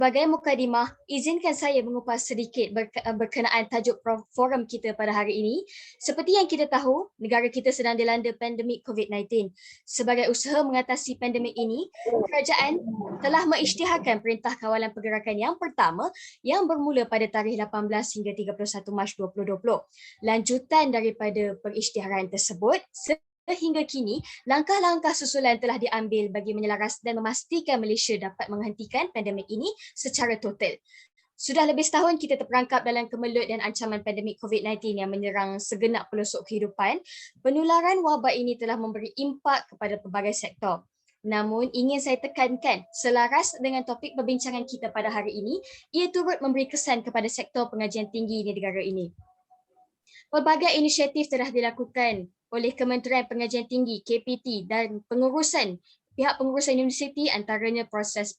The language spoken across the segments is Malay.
Sebagai mukadimah, izinkan saya mengupas sedikit berkenaan tajuk forum kita pada hari ini. Seperti yang kita tahu, negara kita sedang dilanda pandemik COVID-19. Sebagai usaha mengatasi pandemik ini, kerajaan telah mengisytiharkan Perintah Kawalan Pergerakan yang pertama yang bermula pada tarikh 18 hingga 31 Mac 2020. Lanjutan daripada pengisytiharan tersebut, sehingga kini, langkah-langkah susulan telah diambil bagi menyelaras dan memastikan Malaysia dapat menghentikan pandemik ini secara total. Sudah lebih setahun kita terperangkap dalam kemelut dan ancaman pandemik COVID-19 yang menyerang segenap pelosok kehidupan. Penularan wabak ini telah memberi impak kepada pelbagai sektor. Namun ingin saya tekankan, selaras dengan topik perbincangan kita pada hari ini, ia turut memberi kesan kepada sektor pengajian tinggi di negara ini. Pelbagai inisiatif telah dilakukan oleh Kementerian Pengajian Tinggi KPT dan pihak pengurusan universiti, antaranya proses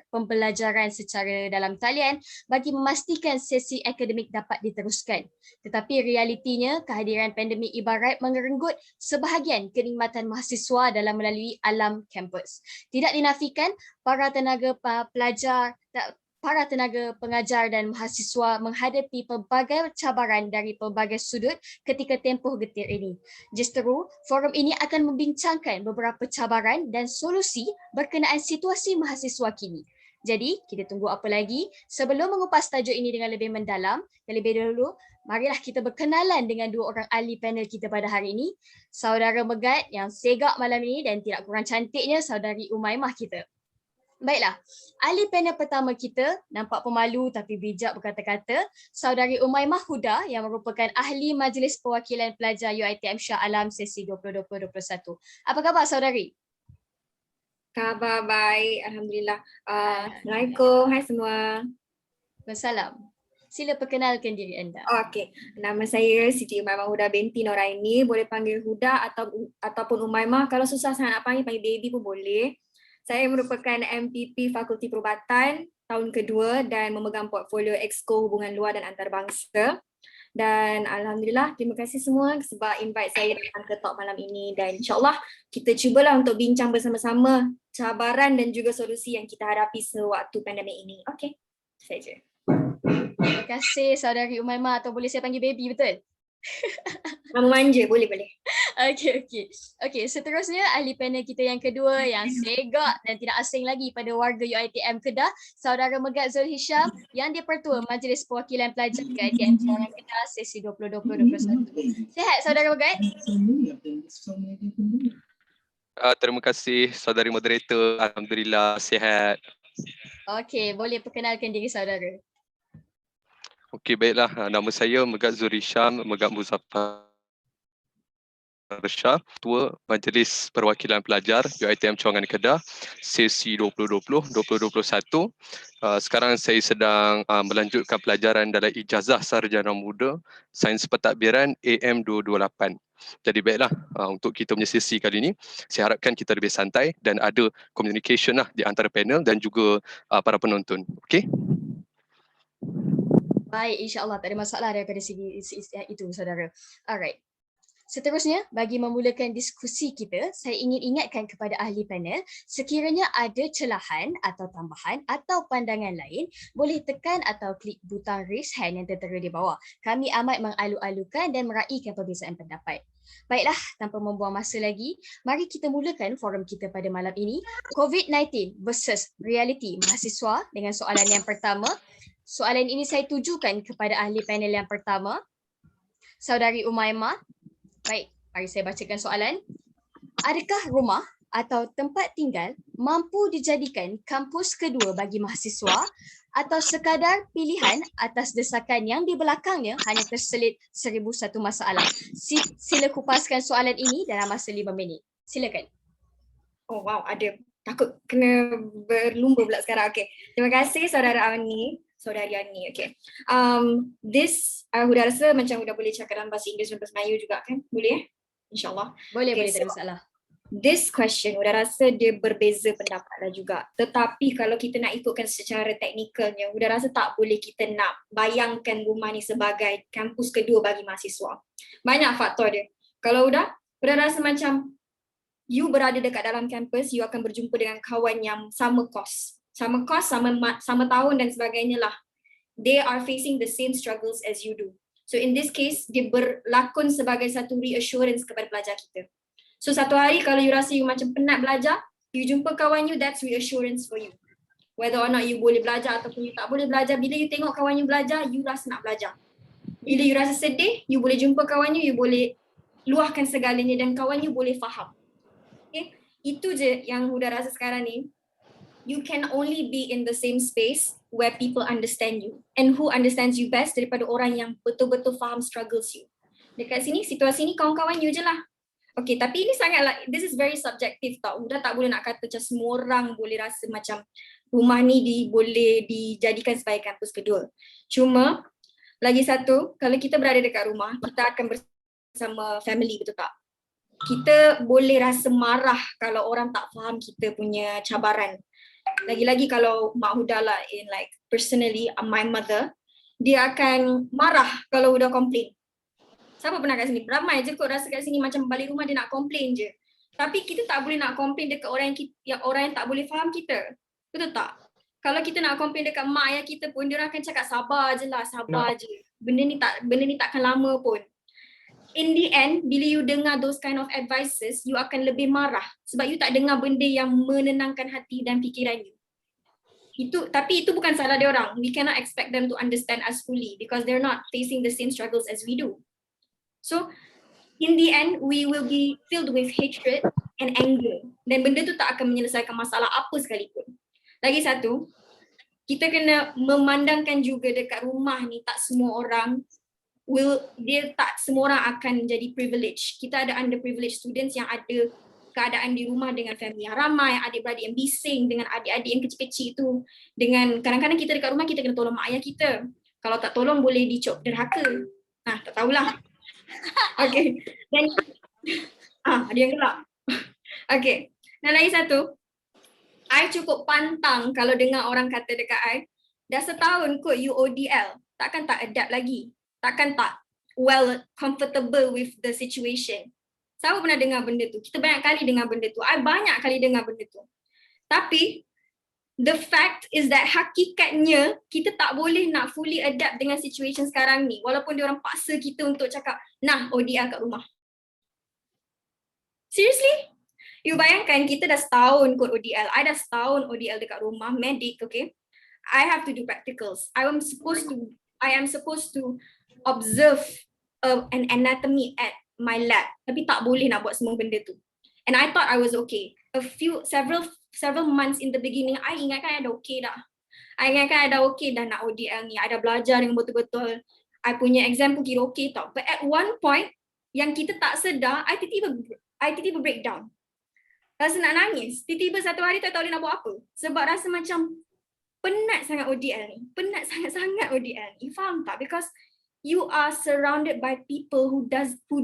pembelajaran secara dalam talian bagi memastikan sesi akademik dapat diteruskan. Tetapi realitinya, kehadiran pandemik ibarat mengerenggut sebahagian kenikmatan mahasiswa dalam melalui alam kampus. Tidak dinafikan, para tenaga pengajar dan mahasiswa menghadapi pelbagai cabaran dari pelbagai sudut ketika tempoh getir ini. Justeru, forum ini akan membincangkan beberapa cabaran dan solusi berkenaan situasi mahasiswa kini. Jadi, kita tunggu apa lagi? Sebelum mengupas tajuk ini dengan lebih mendalam, terlebih dahulu, marilah kita berkenalan dengan dua orang ahli panel kita pada hari ini. Saudara Megat yang segak malam ini dan tidak kurang cantiknya, Saudari Umaimah kita. Baiklah, ahli panel pertama kita nampak pemalu tapi bijak berkata-kata, Saudari Umaimah Huda yang merupakan ahli Majlis Perwakilan Pelajar UiTM Shah Alam sesi 2020-2021. Apa khabar saudari? Khabar baik, Alhamdulillah. Assalamualaikum, hai semua. Wassalam. Sila perkenalkan diri anda. Okey, nama saya Siti Umaimah Huda binti Noraini. Boleh panggil Huda ataupun Umaimah. Kalau susah sangat nak panggil baby pun boleh. Saya merupakan MPP Fakulti Perubatan tahun kedua dan memegang portfolio Exco Hubungan Luar dan Antarabangsa. Dan Alhamdulillah, terima kasih semua sebab invite saya datang ke talk malam ini. Dan insyaAllah kita cubalah untuk bincang bersama-sama cabaran dan juga solusi yang kita hadapi sewaktu pandemik ini. Okey, saja. Terima kasih saudari Umaimah, atau boleh saya panggil baby, betul? Nama manja, boleh. Okey, seterusnya ahli panel kita yang kedua yang segak dan tidak asing lagi pada warga UiTM Kedah, Saudara Megat Zul Hisham yang dipertua Majlis Perwakilan Pelajar UiTM Cawangan Kedah sesi 2020-2021. Sihat Saudara Megat? Terima kasih saudari moderator. Alhamdulillah sihat. Okey, boleh perkenalkan diri saudara. Okey, baiklah. Nama saya Megat Zul Hisham, Megat Muzaffar Shah, Ketua Majlis Perwakilan Pelajar UiTM Cawangan Kedah sesi 2020-2021. Sekarang saya sedang melanjutkan pelajaran dalam ijazah sarjana muda Sains Pentadbiran AM 228. Jadi baiklah, untuk kita punya sesi kali ini, saya harapkan kita lebih santai dan ada communication lah di antara panel dan juga para penonton. Okey? Baik, insya-Allah tak ada masalah daripada segi itu saudara. Alright. Seterusnya, bagi memulakan diskusi kita, saya ingin ingatkan kepada ahli panel, sekiranya ada celahan atau tambahan atau pandangan lain, boleh tekan atau klik butang raise hand yang tertera di bawah. Kami amat mengalu-alukan dan meraihkan perbezaan pendapat. Baiklah, tanpa membuang masa lagi, mari kita mulakan forum kita pada malam ini, COVID-19 versus realiti mahasiswa, dengan soalan yang pertama. Soalan ini saya tujukan kepada ahli panel yang pertama, Saudari Umaimah. Baik, mari saya bacakan soalan. Adakah rumah atau tempat tinggal mampu dijadikan kampus kedua bagi mahasiswa atau sekadar pilihan atas desakan yang di belakangnya hanya terselit 1001 masalah? Sila kupaskan soalan ini dalam masa 5 minit. Silakan. Oh wow, ada. Takut kena berlumba pula sekarang. Okey. Terima kasih Saudari Ani. Okay. Huda rasa macam Huda boleh cakap dalam bahasa Inggeris dan bahasa Melayu juga kan? Boleh InsyaAllah. Boleh, tak ada masalah. This question, Huda rasa dia berbeza pendapat lah juga. Tetapi kalau kita nak ikutkan secara teknikalnya, Huda rasa tak boleh kita nak bayangkan rumah ni sebagai kampus kedua bagi mahasiswa. Banyak faktor dia. Kalau Huda rasa macam you berada dekat dalam kampus, you akan berjumpa dengan kawan yang sama kos. sama kos, sama tahun dan sebagainya lah. They are facing the same struggles as you do. So in this case, dia berlakon sebagai satu reassurance kepada pelajar kita. So satu hari kalau you rasa you macam penat belajar, you jumpa kawan you, that's reassurance for you. Whether or not you boleh belajar ataupun you tak boleh belajar, bila you tengok kawan you belajar, you rasa nak belajar. Bila you rasa sedih, you boleh jumpa kawan you boleh luahkan segalanya dan kawan you boleh faham. Okay? Itu je yang Huda rasa sekarang ni. You can only be in the same space where people understand you. And who understands you best daripada orang yang betul-betul faham struggles you. Dekat sini, situasi ni kawan-kawan you je lah. Okay, tapi ini sangatlah, this is very subjective tau. Huda tak boleh nak kata macam semua orang boleh rasa macam rumah ni boleh dijadikan sebagai kampus kedua. Cuma, lagi satu, kalau kita berada dekat rumah, kita akan bersama family, betul tak? Kita boleh rasa marah kalau orang tak faham kita punya cabaran. Lagi-lagi kalau Mak Huda lah, in like personally, my mother, dia akan marah kalau Huda complain. Siapa pernah kat sini? Ramai je kot rasa kat sini macam balik rumah dia nak complain je. Tapi kita tak boleh nak complain dekat orang yang tak boleh faham kita. Betul tak? Kalau kita nak complain dekat mak ayah kita pun, dia orang akan cakap sabar je lah, sabar je. Benda ni takkan lama pun. In the end, bila you dengar those kind of advices, you akan lebih marah. Sebab you tak dengar benda yang menenangkan hati dan fikiran you. Tapi itu bukan salah dia orang. We cannot expect them to understand us fully because they're not facing the same struggles as we do. So, in the end, we will be filled with hatred and anger. Dan benda tu tak akan menyelesaikan masalah apa sekalipun. Lagi satu, kita kena memandangkan juga dekat rumah ni tak semua orang akan jadi privilege. Kita ada underprivileged students yang ada keadaan di rumah dengan family yang ramai, adik-beradik yang bising, dengan adik-adik yang kecil-kecil tu. Dengan kadang-kadang kita dekat rumah kita kena tolong mak ayah kita. Kalau tak tolong boleh dicop derhaka. Tak tahulah. Okay. Dan ada yang gelap. Okay. Dan lagi satu, I cukup pantang kalau dengar orang kata dekat I, dah setahun kot you ODL, takkan tak adapt lagi. Takkan tak comfortable with the situation. Siapa pernah dengar benda tu? Kita banyak kali dengar benda tu. I banyak kali dengar benda tu. Tapi, the fact is that hakikatnya kita tak boleh nak fully adapt dengan situation sekarang ni. Walaupun dia orang paksa kita untuk cakap, nah ODL kat rumah. Seriously? You bayangkan kita dah setahun kot ODL. I dah setahun ODL dekat rumah, medik, okay? I have to do practicals. I am supposed to observe an anatomy at my lab. Tapi tak boleh nak buat semua benda tu. And I thought I was okay. Several months in the beginning, I ingatkan I dah okay dah. I ingatkan I dah okay dah nak ODL ni. I dah belajar dengan betul-betul. I punya exam pun kira okay tau. But at one point, yang kita tak sedar, I tiba-tiba breakdown. Rasa nak nangis. Tiba-tiba satu hari tak tahu nak buat apa. Sebab rasa macam penat sangat ODL ni. Penat sangat-sangat ODL ni. Faham tak? Because you are surrounded by people who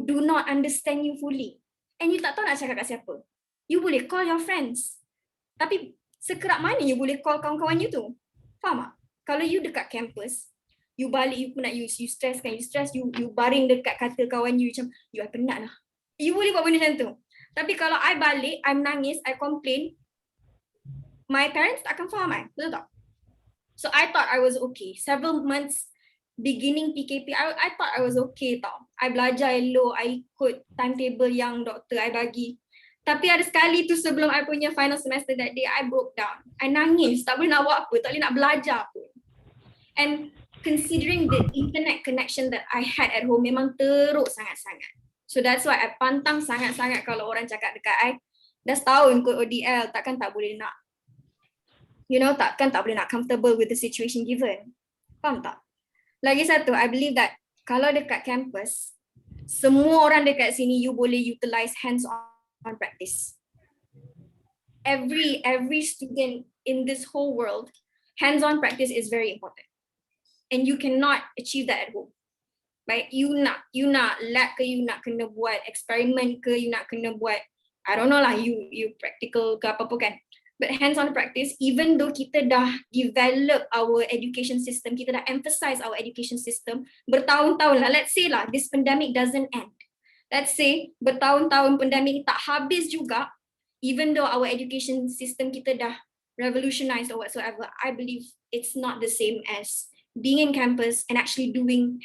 do not understand you fully. And you tak tahu nak cakap kat siapa. You boleh call your friends. Tapi sekerap mana you boleh call kawan-kawan you tu? Faham tak? Kalau you dekat campus, you balik, you penat, you stress kan, you baring dekat kata kawan you macam, you penat lah. You boleh buat benda macam tu. Tapi kalau I balik, I menangis, I complain, my parents tak akan faham I. Betul tak? So I thought I was okay. Several months beginning PKP, I thought I was okay tau. I belajar elok, I ikut timetable yang doktor I bagi. Tapi ada sekali tu sebelum I punya final semester that day, I broke down. I nangis, tak boleh nak buat apa, tak boleh nak belajar pun. And considering the internet connection that I had at home memang teruk sangat-sangat. So that's why I pantang sangat-sangat kalau orang cakap dekat I, dah setahun kot ODL, takkan tak boleh nak, takkan tak boleh nak comfortable with the situation given. Faham tak? Lagi satu, I believe that kalau dekat campus, semua orang dekat sini you boleh utilize hands-on practice. Every student in this whole world, hands-on practice is very important. And you cannot achieve that at home. Baik, you nak lab ke, you nak kena buat eksperimen ke, you nak kena buat, I don't know lah, you practical ke apa-apa kan. But hands-on practice, even though kita dah develop our education system, kita dah emphasize our education system bertahun-tahun lah, let's say lah, this pandemic doesn't end. Let's say bertahun-tahun pandemic tak habis juga, even though our education system kita dah revolutionized or whatsoever, I believe it's not the same as being in campus and actually doing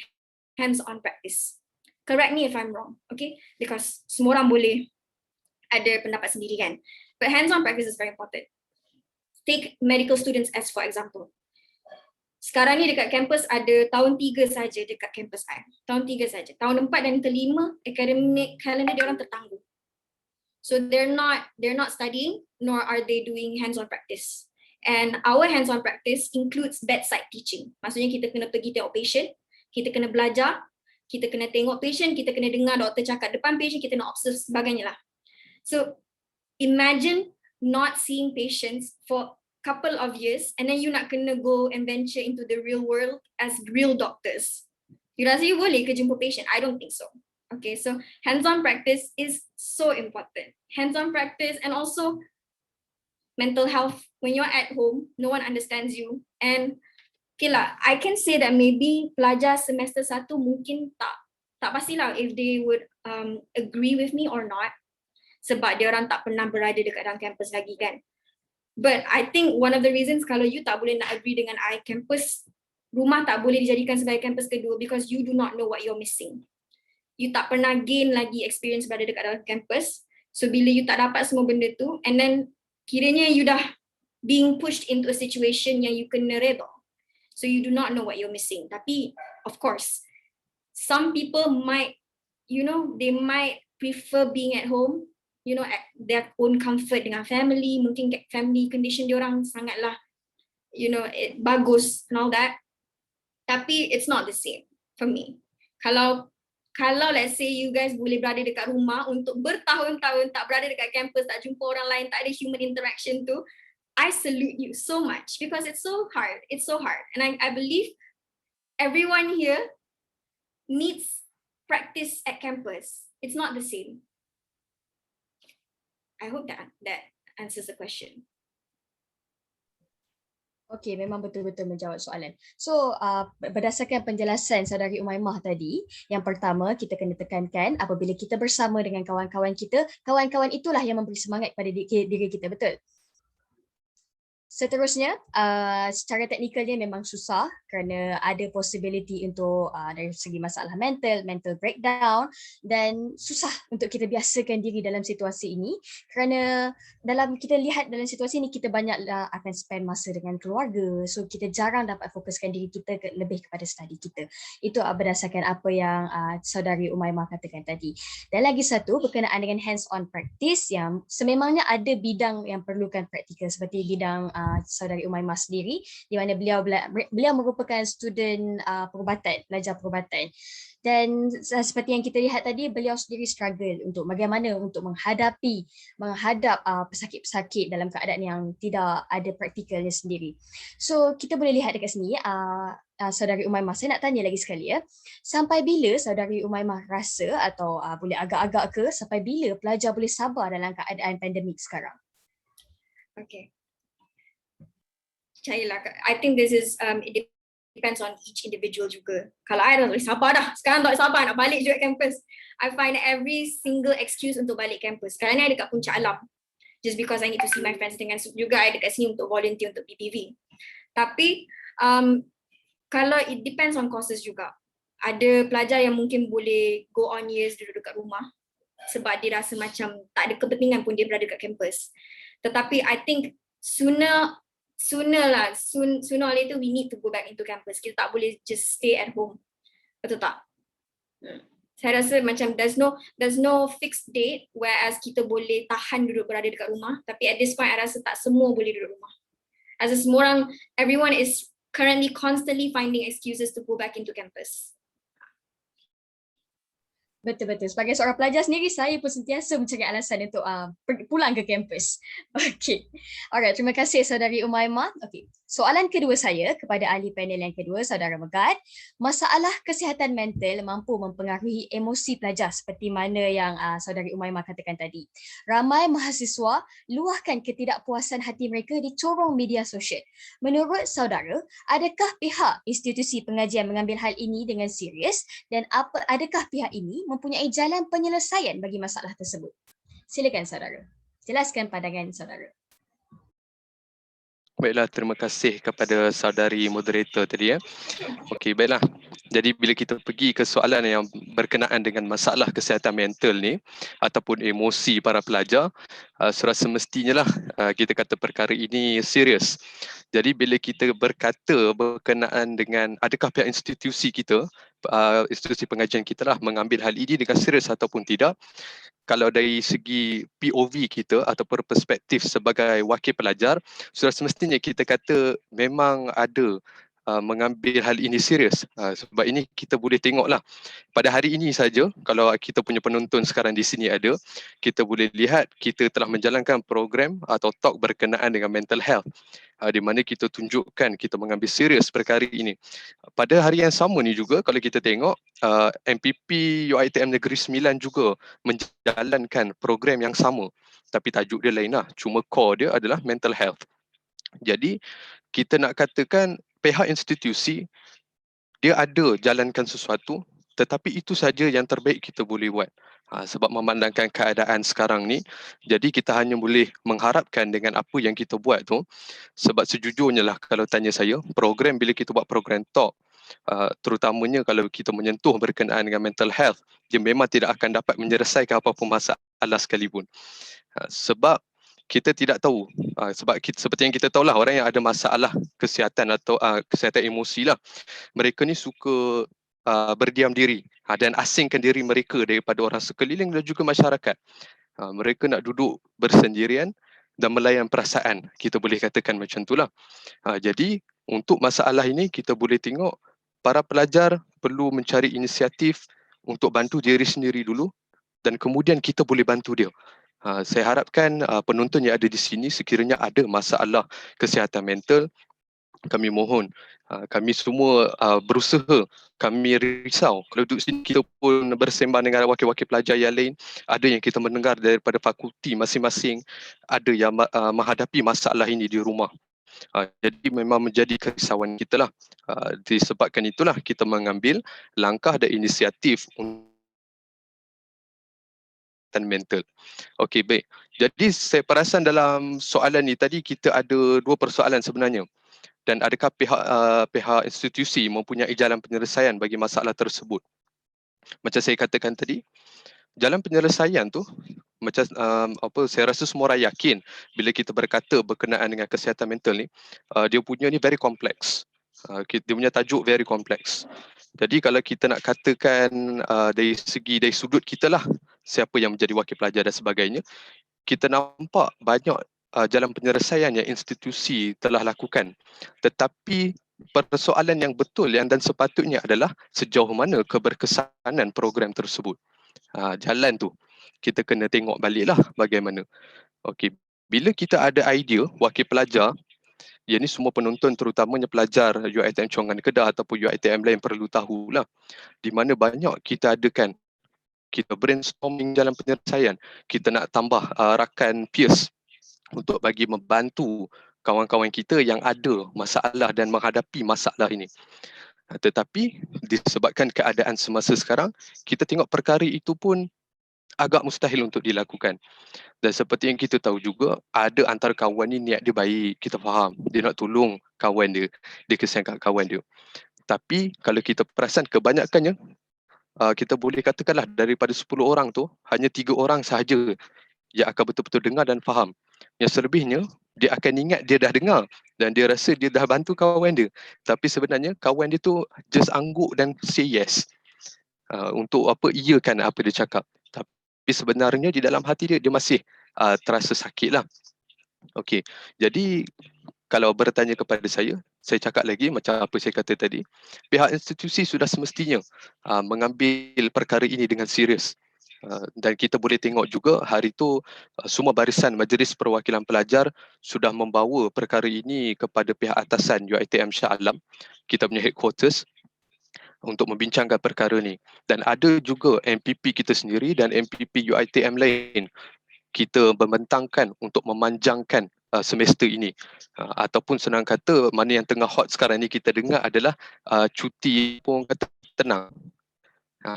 hands-on practice. Correct me if I'm wrong, okay? Because semua orang boleh ada pendapat sendiri kan. But hands-on practice is very important. Take medical students as for example. Sekarang ni dekat kampus ada tahun 3 saja dekat kampus I. Tahun 3 saja. Tahun 4 dan ke-5 academic calendar dia orang tertangguh. So they're not studying nor are they doing hands-on practice. And our hands-on practice includes bedside teaching. Maksudnya kita kena pergi tengok patient, kita kena belajar, kita kena tengok patient, kita kena dengar doktor cakap depan patient, kita nak observe sebagainya lah. So imagine not seeing patients for a couple of years and then you nak kena go and venture into the real world as real doctors. You rasa you boleh ke jumpa patient? I don't think so. Okay, so hands-on practice is so important. Hands-on practice and also mental health. When you're at home, no one understands you. And okay lah, I can say that maybe pelajar semester 1 mungkin tak pastilah if they would agree with me or not. Sebab dia orang tak pernah berada dekat dalam campus lagi kan. But I think one of the reasons kalau you tak boleh nak agree dengan I, campus, rumah tak boleh dijadikan sebagai campus kedua because you do not know what you're missing. You tak pernah gain lagi experience berada dekat dalam campus. So bila you tak dapat semua benda tu, and then kiranya you dah being pushed into a situation yang you kena redha. So you do not know what you're missing. Tapi of course, some people might, they might prefer being at home, at their own comfort dengan family. Mungkin family condition diorang sangatlah, bagus and all that. Tapi it's not the same for me. Kalau let's say you guys boleh berada dekat rumah untuk bertahun-tahun tak berada dekat campus, tak jumpa orang lain, tak ada human interaction tu, I salute you so much because it's so hard. It's so hard. And I believe everyone here needs practice at campus. It's not the same. I hope that answers the question. Okey, memang betul-betul menjawab soalan. So, berdasarkan penjelasan Saudari Umaimah tadi, yang pertama kita kena tekankan apabila kita bersama dengan kawan-kawan kita, kawan-kawan itulah yang memberi semangat kepada diri kita, betul? Seterusnya, secara teknikalnya memang susah kerana ada possibility untuk dari segi masalah mental breakdown, dan susah untuk kita biasakan diri dalam situasi ini kerana kita lihat dalam situasi ini kita banyaklah akan spend masa dengan keluarga, so kita jarang dapat fokuskan diri kita lebih kepada study kita. Itu berdasarkan apa yang Saudari Umaimah katakan tadi. Dan lagi satu berkenaan dengan hands-on practice yang sememangnya ada bidang yang perlukan praktikal seperti bidang Saudari Umaimah sendiri, di mana beliau merupakan student pelajar perubatan. Dan seperti yang kita lihat tadi, beliau sendiri struggle untuk bagaimana untuk menghadap pesakit-pesakit dalam keadaan yang tidak ada praktikalnya sendiri. So kita boleh lihat dekat sini, Saudari Umaimah, saya nak tanya lagi sekali ya. Sampai bila Saudari Umaimah rasa atau boleh agak-agak ke, sampai bila pelajar boleh sabar dalam keadaan pandemik sekarang? Okay. Percayalah, I think this is it depends on each individual juga. Kalau I dah tak boleh sabar dah, sekarang tak boleh sabar nak balik juga campus. I find every single excuse untuk balik campus. Sekarang ni I dekat Puncak Alam, just because I need to see my friends, dengan juga I dekat sini untuk volunteer untuk PPV. Tapi kalau it depends on courses juga. Ada pelajar yang mungkin boleh go on years duduk dekat rumah sebab dia rasa macam tak ada kepentingan pun dia berada dekat campus. Tetapi I think sooner or later we need to go back into campus. Kita tak boleh just stay at home. Betul tak? Saya rasa macam there's no fixed date whereas kita boleh tahan duduk berada dekat rumah. Tapi at this point I rasa tak semua boleh duduk rumah. Rasa semua orang, everyone is currently constantly finding excuses to go back into campus. Betul-betul. Sebagai seorang pelajar sendiri, saya pun sentiasa mencari alasan untuk pulang ke kampus. Okey. Alright, terima kasih Saudari Umaimah. Okey. Soalan kedua saya kepada ahli panel yang kedua, Saudara Megat. Masalah kesihatan mental mampu mempengaruhi emosi pelajar seperti mana yang Saudari Umaimah katakan tadi. Ramai mahasiswa luahkan ketidakpuasan hati mereka di corong media sosial. Menurut saudara, adakah pihak institusi pengajian mengambil hal ini dengan serius dan adakah pihak ini mempunyai jalan penyelesaian bagi masalah tersebut? Silakan saudara. Jelaskan pandangan saudara. Baiklah, terima kasih kepada saudari moderator tadi. Okey, baiklah. Jadi bila kita pergi ke soalan yang berkenaan dengan masalah kesihatan mental ni ataupun emosi para pelajar, sudah semestinya lah kita kata perkara ini serius. Jadi bila kita berkata berkenaan dengan adakah pihak institusi kita, institusi pengajian kita lah mengambil hal ini dengan serius ataupun tidak, kalau dari segi POV kita ataupun perspektif sebagai wakil pelajar, sudah semestinya kita kata memang ada mengambil hal ini serius. Sebab ini kita boleh tengoklah pada hari ini saja, kalau kita punya penonton sekarang di sini ada, kita boleh lihat kita telah menjalankan program atau talk berkenaan dengan mental health, di mana kita tunjukkan kita mengambil serius perkara ini. Pada hari yang sama ni juga, kalau kita tengok MPP UiTM Negeri Sembilan juga menjalankan program yang sama, tapi tajuk dia lain lah, cuma core dia adalah mental health. Jadi kita nak katakan pihak institusi dia ada jalankan sesuatu, tetapi itu saja yang terbaik kita boleh buat. Sebab memandangkan keadaan sekarang ni, jadi kita hanya boleh mengharapkan dengan apa yang kita buat tu. Sebab sejujurnya lah kalau tanya saya, program bila kita buat program talk, terutamanya kalau kita menyentuh berkenaan dengan mental health, dia memang tidak akan dapat menyelesaikan apa-apa masalah sekalipun. Sebab kita tidak tahu, sebab seperti yang kita tahulah, orang yang ada masalah kesihatan atau kesihatan emosi lah, mereka ni suka berdiam diri dan asingkan diri mereka daripada orang sekeliling dan juga masyarakat. Mereka nak duduk bersendirian dan melayan perasaan, kita boleh katakan macam itulah. Jadi untuk masalah ini kita boleh tengok para pelajar perlu mencari inisiatif untuk bantu diri sendiri dulu dan kemudian kita boleh bantu dia. Saya harapkan penonton yang ada di sini sekiranya ada masalah kesihatan mental, kami mohon, kami semua berusaha, kami risau kalau duduk sini kita pun bersembang dengan wakil-wakil pelajar yang lain, ada yang kita mendengar daripada fakulti masing-masing, ada yang menghadapi masalah ini di rumah. Jadi memang menjadi kerisauan kita lah. Disebabkan itulah kita mengambil langkah dan inisiatif untuk mental. Okey, baik. Jadi saya perasan dalam soalan ni tadi kita ada dua persoalan sebenarnya. Dan adakah pihak institusi mempunyai jalan penyelesaian bagi masalah tersebut? Macam saya katakan tadi, jalan penyelesaian tu macam saya rasa semua orang yakin bila kita berkata berkenaan dengan kesihatan mental ni, dia punya ni very complex. Dia punya tajuk very complex. Jadi kalau kita nak katakan dari sudut kita lah, siapa yang menjadi wakil pelajar dan sebagainya, kita nampak banyak jalan penyelesaian yang institusi telah lakukan. Tetapi persoalan yang betul yang dan sepatutnya adalah sejauh mana keberkesanan program tersebut. Jalan tu kita kena tengok baliklah bagaimana. Okey, bila kita ada idea wakil pelajar, yang ni semua penonton terutamanya pelajar UiTM Congan Kedah ataupun UiTM lain perlu tahulah, di mana banyak kita adakan, kita brainstorming jalan penyelesaian, kita nak tambah rakan peers untuk bagi membantu kawan-kawan kita yang ada masalah dan menghadapi masalah ini. Tetapi disebabkan keadaan semasa sekarang, kita tengok perkara itu pun agak mustahil untuk dilakukan. Dan seperti yang kita tahu juga, ada antara kawan ni niat dia baik, kita faham. Dia nak tolong kawan dia, dia kesian kat kawan dia. Tapi kalau kita perasan kebanyakannya, kita boleh katakanlah daripada 10 orang tu, hanya 3 orang sahaja yang akan betul-betul dengar dan faham. Yang selebihnya, dia akan ingat dia dah dengar dan dia rasa dia dah bantu kawan dia. Tapi sebenarnya kawan dia tu just angguk dan say yes. Untuk apa iakan apa dia cakap. Tapi sebenarnya di dalam hati dia, dia masih terasa sakit lah. Okey, jadi kalau bertanya kepada saya cakap lagi macam apa saya kata tadi, pihak institusi sudah semestinya mengambil perkara ini dengan serius. Dan kita boleh tengok juga hari itu semua barisan Majlis Perwakilan Pelajar sudah membawa perkara ini kepada pihak atasan UiTM Shah Alam, kita punya headquarters, untuk membincangkan perkara ni. Dan ada juga MPP kita sendiri dan MPP UiTM lain, kita membentangkan untuk memanjangkan semester ini. Ataupun senang kata, mana yang tengah hot sekarang ni kita dengar adalah cuti pun kata tenang.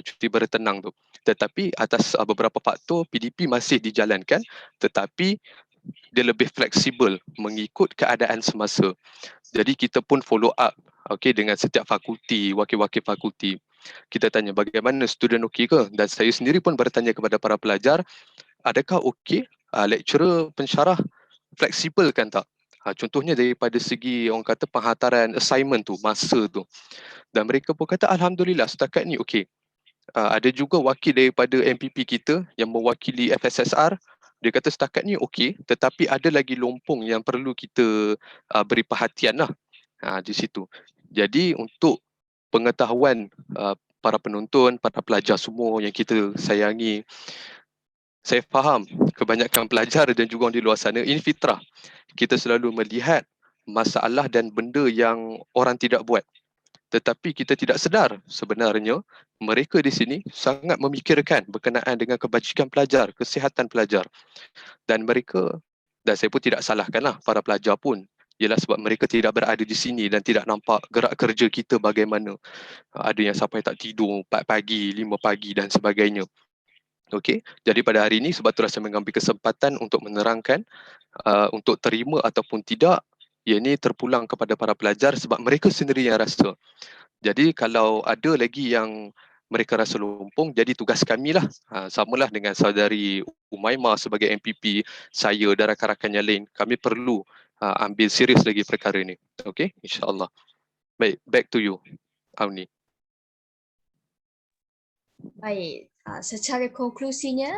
Cuti bertenang tu. Tetapi atas beberapa faktor PDP masih dijalankan, tetapi dia lebih fleksibel mengikut keadaan semasa. Jadi kita pun follow up dengan setiap fakulti, wakil-wakil fakulti. Kita tanya bagaimana student okey ke? Dan saya sendiri pun bertanya kepada para pelajar, adakah okey lecturer pensyarah fleksibel kan tak? Contohnya daripada segi orang kata penghantaran assignment tu, masa tu. Dan mereka pun kata alhamdulillah setakat ni okey. Ada juga wakil daripada MPP kita yang mewakili FSSR, dia kata setakat ni okey, tetapi ada lagi lompong yang perlu kita beri perhatian lah di situ. Jadi untuk pengetahuan para penonton, para pelajar semua yang kita sayangi, saya faham kebanyakan pelajar dan juga orang di luar sana, ini fitrah. Kita selalu melihat masalah dan benda yang orang tidak buat. Tetapi kita tidak sedar sebenarnya mereka di sini sangat memikirkan berkenaan dengan kebajikan pelajar, kesihatan pelajar. Dan mereka, dan saya pun tidak salahkanlah para pelajar pun, ialah sebab mereka tidak berada di sini dan tidak nampak gerak kerja kita bagaimana. Ada yang sampai tak tidur 4 pagi, 5 pagi dan sebagainya. Okey, jadi pada hari ini sebab itulah saya mengambil kesempatan untuk menerangkan untuk terima ataupun tidak, ia ini terpulang kepada para pelajar sebab mereka sendiri yang rasa. Jadi kalau ada lagi yang mereka rasa lompong, jadi tugas kamilah, samalah dengan saudari Umaimah sebagai MPP, saya dan rakan-rakan yang lain, kami perlu ambil serius lagi perkara ini. Okey, insya-Allah. Baik, back to you, Auni. Baik, secara konklusinya,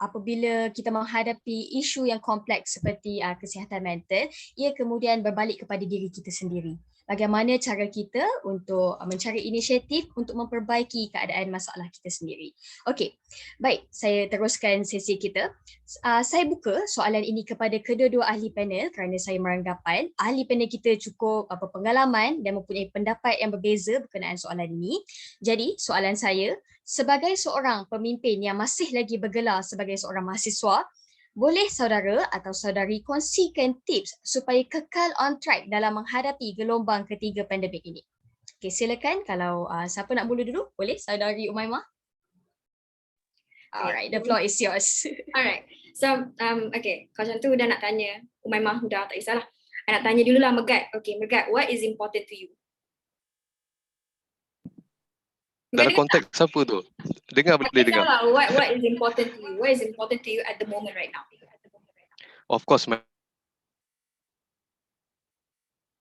apabila kita menghadapi isu yang kompleks seperti kesihatan mental, ia kemudian berbalik kepada diri kita sendiri. Bagaimana cara kita untuk mencari inisiatif untuk memperbaiki keadaan masalah kita sendiri. Okey, baik, saya teruskan sesi kita. Saya buka soalan ini kepada kedua-dua ahli panel kerana saya beranggapan ahli panel kita cukup pengalaman dan mempunyai pendapat yang berbeza berkenaan soalan ini. Jadi, soalan saya, sebagai seorang pemimpin yang masih lagi bergelar sebagai seorang mahasiswa, boleh saudara atau saudari kongsikan tips supaya kekal on track dalam menghadapi gelombang ketiga pandemik ini? Okey, silakan kalau siapa nak mula dulu, boleh saudari Umaimah? Alright, the floor is yours. Alright, so okay, kalau macam tu dah nak tanya Umaimah, dah tak kisahlah. I nak tanya dulu lah Megat. Okay, Megat, what is important to you? Dalam konteks apa tu? Dengar boleh dengar. What is important to you? What is important to you at the moment right now? Of course,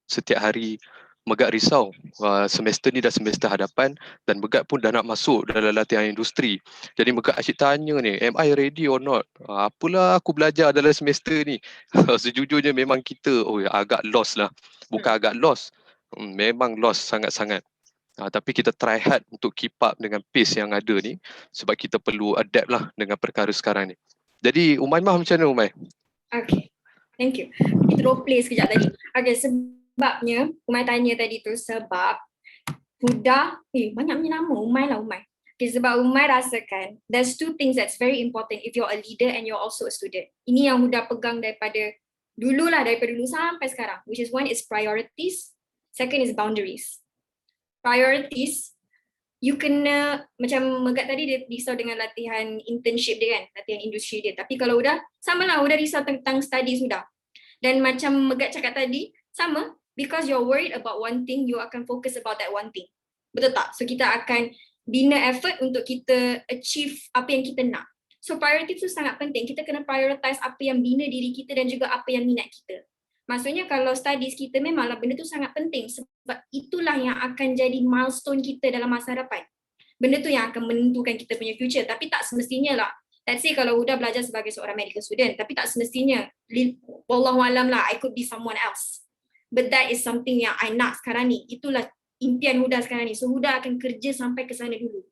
setiap hari Megat risau. Semester ni dah semester hadapan dan Megat pun dah nak masuk dalam latihan industri. Jadi Megat asyik tanya ni, am I ready or not? Apalah aku belajar dalam semester ni? Sejujurnya memang kita agak lost lah. Bukan agak lost, memang lost sangat-sangat. Tapi kita try hard untuk keep up dengan pace yang ada ni sebab kita perlu adapt lah dengan perkara sekarang ni. Jadi Umaimah macam mana Umay? Okay, thank you. Kita role play sekejap tadi. Okay, sebabnya Umay tanya tadi tu sebab Huda, banyaknya nama Umay lah Umay. Okay, sebab Umay rasakan there's two things that's very important if you're a leader and you're also a student. Ini yang Huda pegang daripada dulu sampai sekarang, which is one is priorities, second is boundaries. Priorities, you kena, macam Megat tadi dia risau dengan latihan internship dia kan, latihan industri dia. Tapi kalau Huda, sama lah, Huda risau tentang studies Huda. Dan macam Megat cakap tadi, sama, because you're worried about one thing, you akan fokus about that one thing. Betul tak? So kita akan bina effort untuk kita achieve apa yang kita nak. So priority tu sangat penting, kita kena prioritize apa yang bina diri kita dan juga apa yang minat kita. Maksudnya kalau studies kita memanglah benda tu sangat penting sebab itulah yang akan jadi milestone kita dalam masa hadapan. Benda tu yang akan menentukan kita punya future, tapi tak semestinya lah. Let's say kalau Huda belajar sebagai seorang medical student, tapi tak semestinya, wallahualam lah, I could be someone else. But that is something yang I nak sekarang ni. Itulah impian Huda sekarang ni. So Huda akan kerja sampai ke sana dulu.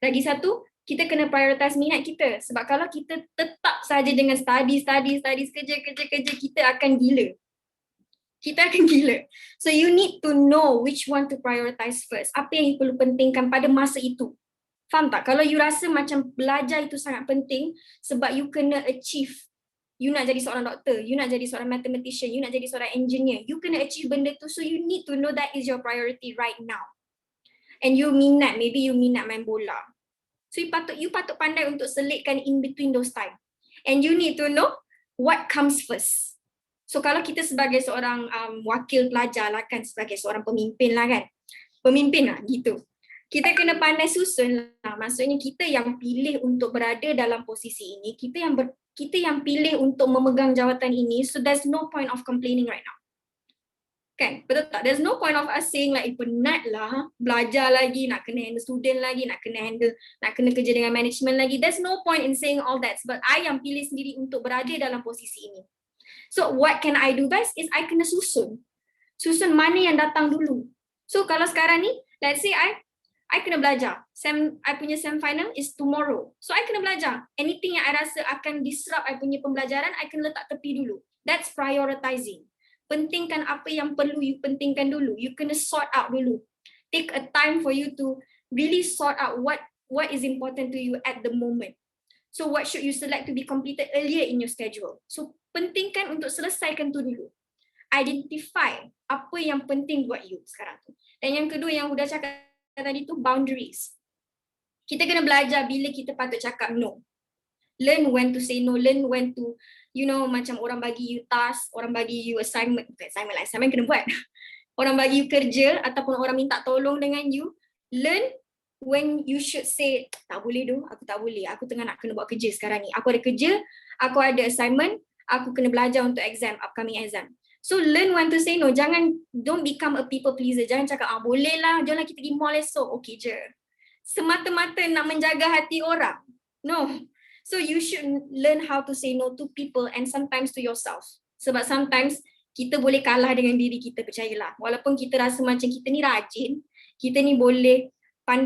Lagi satu, kita kena prioritize minat kita. Sebab kalau kita tetap saja dengan studies, kerja, kita akan gila. So you need to know which one to prioritize first. Apa yang you perlu pentingkan pada masa itu. Faham tak? Kalau you rasa macam belajar itu sangat penting sebab you kena achieve. You nak jadi seorang doktor, you nak jadi seorang mathematician, you nak jadi seorang engineer. You kena achieve benda tu, so you need to know that is your priority right now. And you minat, maybe you minat main bola. So you patut pandai untuk selitkan in between those time. And you need to know what comes first. So kalau kita sebagai seorang wakil pelajar lah kan, sebagai seorang pemimpin lah kan, gitu. Kita kena pandai susun lah. Maksudnya kita yang pilih untuk berada dalam posisi ini, kita yang pilih untuk memegang jawatan ini, so there's no point of complaining right now. Kan? Betul tak? There's no point of us saying like, penat lah, belajar lagi, nak kena handle student lagi, nak kena kerja dengan management lagi. There's no point in saying all that, sebab I yang pilih sendiri untuk berada dalam posisi ini. So what can I do best is I kena susun mana yang datang dulu. So kalau sekarang ni, let's say I kena belajar. I punya SEM final is tomorrow. So I kena belajar. Anything yang I rasa akan disrupt I punya pembelajaran, I kena letak tepi dulu. That's prioritizing. Pentingkan apa yang perlu you pentingkan dulu. You kena sort out dulu. Take a time for you to really sort out what is important to you at the moment. So what should you select to be completed earlier in your schedule? So pentingkan untuk selesaikan tu dulu. Identify apa yang penting buat you sekarang tu. Dan yang kedua yang Huda cakap tadi tu, boundaries. Kita kena belajar bila kita patut cakap no. Learn when to say no, learn when to, macam orang bagi you task, orang bagi you assignment kena buat. Orang bagi you kerja ataupun orang minta tolong dengan you, learn when you should say, tak boleh doh, aku tak boleh, aku tengah nak kena buat kerja sekarang ni. Aku ada kerja, aku ada assignment, aku kena belajar untuk upcoming exam. So learn when to say no. Don't become a people pleaser. Jangan cakap, boleh lah, jomlah kita pergi mall esok. Okay je. Semata-mata nak menjaga hati orang. No. So you should learn how to say no to people and sometimes to yourself. Sebab sometimes kita boleh kalah dengan diri kita, percayalah. Walaupun kita rasa macam kita ni rajin, kita ni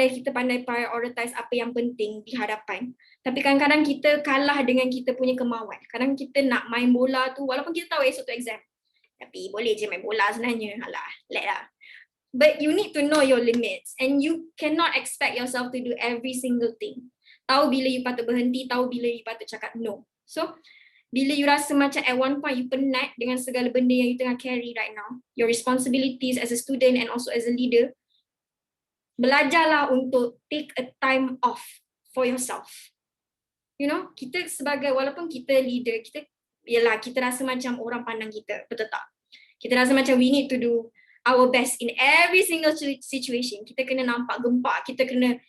kita pandai prioritize apa yang penting di hadapan. Tapi kadang-kadang kita kalah dengan kita punya kemauan. Kadang kita nak main bola tu, walaupun kita tahu esok tu exam. Tapi boleh je main bola sebenarnya. Alah, let lah. But you need to know your limits and you cannot expect yourself to do every single thing. Tahu bila you patut berhenti, tahu bila you patut cakap no. So, bila you rasa macam at one point you penat dengan segala benda yang you tengah carry right now, your responsibilities as a student and also as a leader, belajarlah untuk take a time off for yourself. Kita sebagai, walaupun kita leader, kita rasa macam orang pandang kita, betul tak? Kita rasa macam we need to do our best in every single situation. Kita kena nampak gempak, kita kena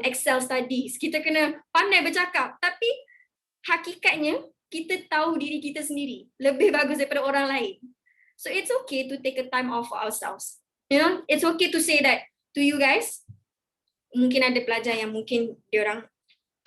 excel studies, kita kena pandai bercakap. Tapi hakikatnya kita tahu diri kita sendiri lebih bagus daripada orang lain. So it's okay to take a time off for ourselves. It's okay to say that to you guys. Mungkin ada pelajar yang mungkin diorang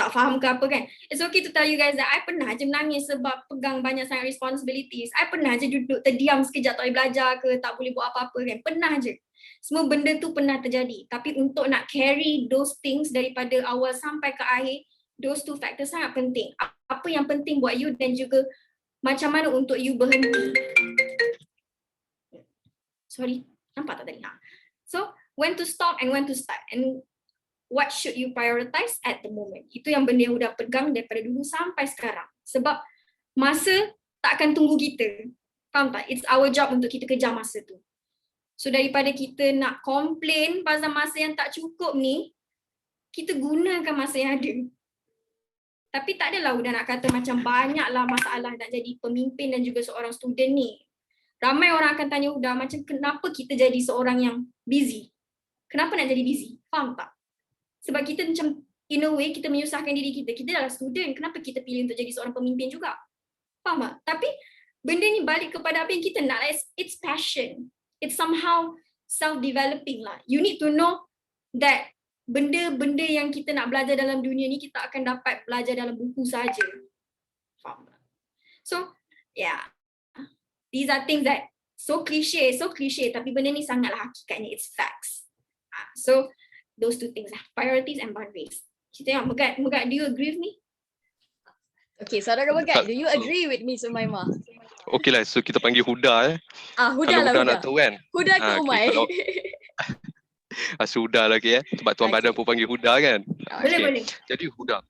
tak faham ke apa kan. It's okay to tell you guys that I pernah je menangis sebab pegang banyak sangat responsibilities. I pernah je duduk terdiam sekejap tak boleh belajar ke, tak boleh buat apa-apa kan. Pernah je. Semua benda tu pernah terjadi. Tapi untuk nak carry those things daripada awal sampai ke akhir, those two factors sangat penting. Apa yang penting buat you dan juga macam mana untuk you berhenti. Sorry, nampak tak tadi? So, when to stop and when to start. And what should you prioritize at the moment. Itu yang benda yang Huda pegang daripada dulu sampai sekarang. Sebab masa tak akan tunggu kita. Faham tak? It's our job untuk kita kejar masa tu. So daripada kita nak complain pasal masa yang tak cukup ni, kita gunakan masa yang ada. Tapi tak adalah Huda nak kata macam banyaklah masalah nak jadi pemimpin dan juga seorang student ni. Ramai orang akan tanya Huda macam kenapa kita jadi seorang yang busy? Kenapa nak jadi busy? Faham tak? Sebab kita macam in a way kita menyusahkan diri kita. Kita adalah student, kenapa kita pilih untuk jadi seorang pemimpin juga? Faham tak? Tapi benda ni balik kepada apa yang kita nak. It's passion. It's somehow self-developing lah. You need to know that benda-benda yang kita nak belajar dalam dunia ni kita akan dapat belajar dalam buku saja. Faham tak? So, yeah. These are things that so cliche tapi benda ni sangatlah hakikatnya. It's facts. So, those two things lah, priorities and boundaries. Kita yang Megat, do you agree with me? Okay, saudara Megat, do you agree with me, Sumaimah? Okay lah, so kita panggil Huda Huda kalau lah, Huda nak tahu kan. Huda ke Umay? So Huda lagi sebab Tuan Badan pun panggil Huda kan. Boleh. Jadi Huda,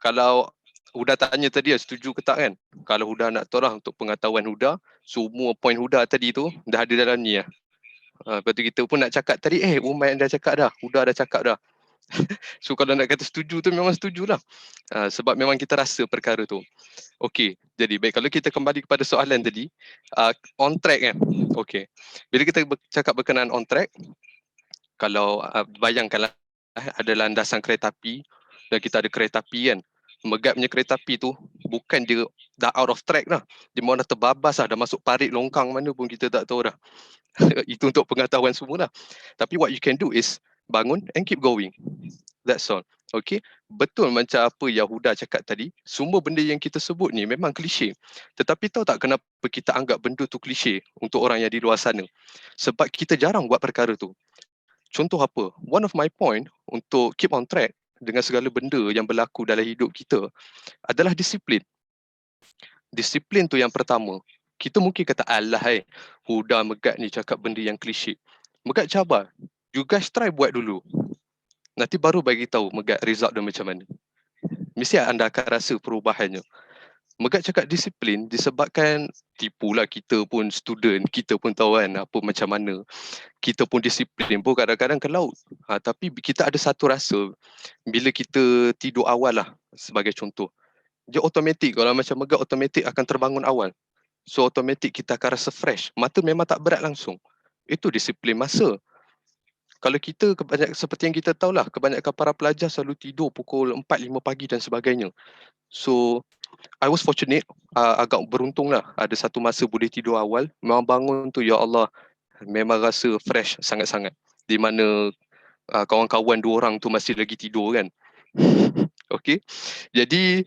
kalau Huda tanya tadi setuju ke tak kan? Kalau Huda nak tahu lah untuk pengetahuan Huda, semua point Huda tadi tu dah ada dalam ni lah. Lepas tu kita pun nak cakap tadi, Umay dah cakap dah, Huda dah cakap dah. So kalau nak kata setuju tu memang setujulah. Sebab memang kita rasa perkara tu. Okey, jadi baik kalau kita kembali kepada soalan tadi, on track kan. Okey. Bila kita cakap berkenaan on track, kalau bayangkanlah ada landasan kereta api dan kita ada kereta api kan. Megat punya kereta api tu bukan dia dah out of track dah. Dia mahu dah terbabas dah masuk parit longkang mana pun kita tak tahu dah. Itu untuk pengetahuan semua lah. Tapi what you can do is bangun and keep going. That's all. Okay. Betul macam apa Yahuda cakap tadi, semua benda yang kita sebut ni memang klise. Tetapi tahu tak kenapa kita anggap benda tu klise untuk orang yang di luar sana? Sebab kita jarang buat perkara tu. Contoh apa? One of my point untuk keep on track dengan segala benda yang berlaku dalam hidup kita adalah disiplin. Disiplin tu yang pertama. Kita mungkin kata alah Huda Megat ni cakap benda yang klise. Megat cabar. You guys try buat dulu. Nanti baru bagi tahu Megat result dia macam mana. Mesti anda akan rasa perubahannya. Megat cakap disiplin disebabkan tipulah kita pun student, kita pun tahu kan apa macam mana. Kita pun disiplin pun kadang-kadang ke laut. Tapi kita ada satu rasa bila kita tidur awal lah sebagai contoh. Dia automatik, kalau macam Megat automatik akan terbangun awal. So automatik kita akan rasa fresh. Mata memang tak berat langsung. Itu disiplin masa. Kalau kita seperti yang kita tahulah, kebanyakan para pelajar selalu tidur pukul 4-5 pagi dan sebagainya. So I was fortunate, agak beruntung lah. Ada satu masa boleh tidur awal. Memang bangun tu, ya Allah, memang rasa fresh sangat-sangat. Di mana kawan-kawan 2 orang tu masih lagi tidur kan. Okay. Jadi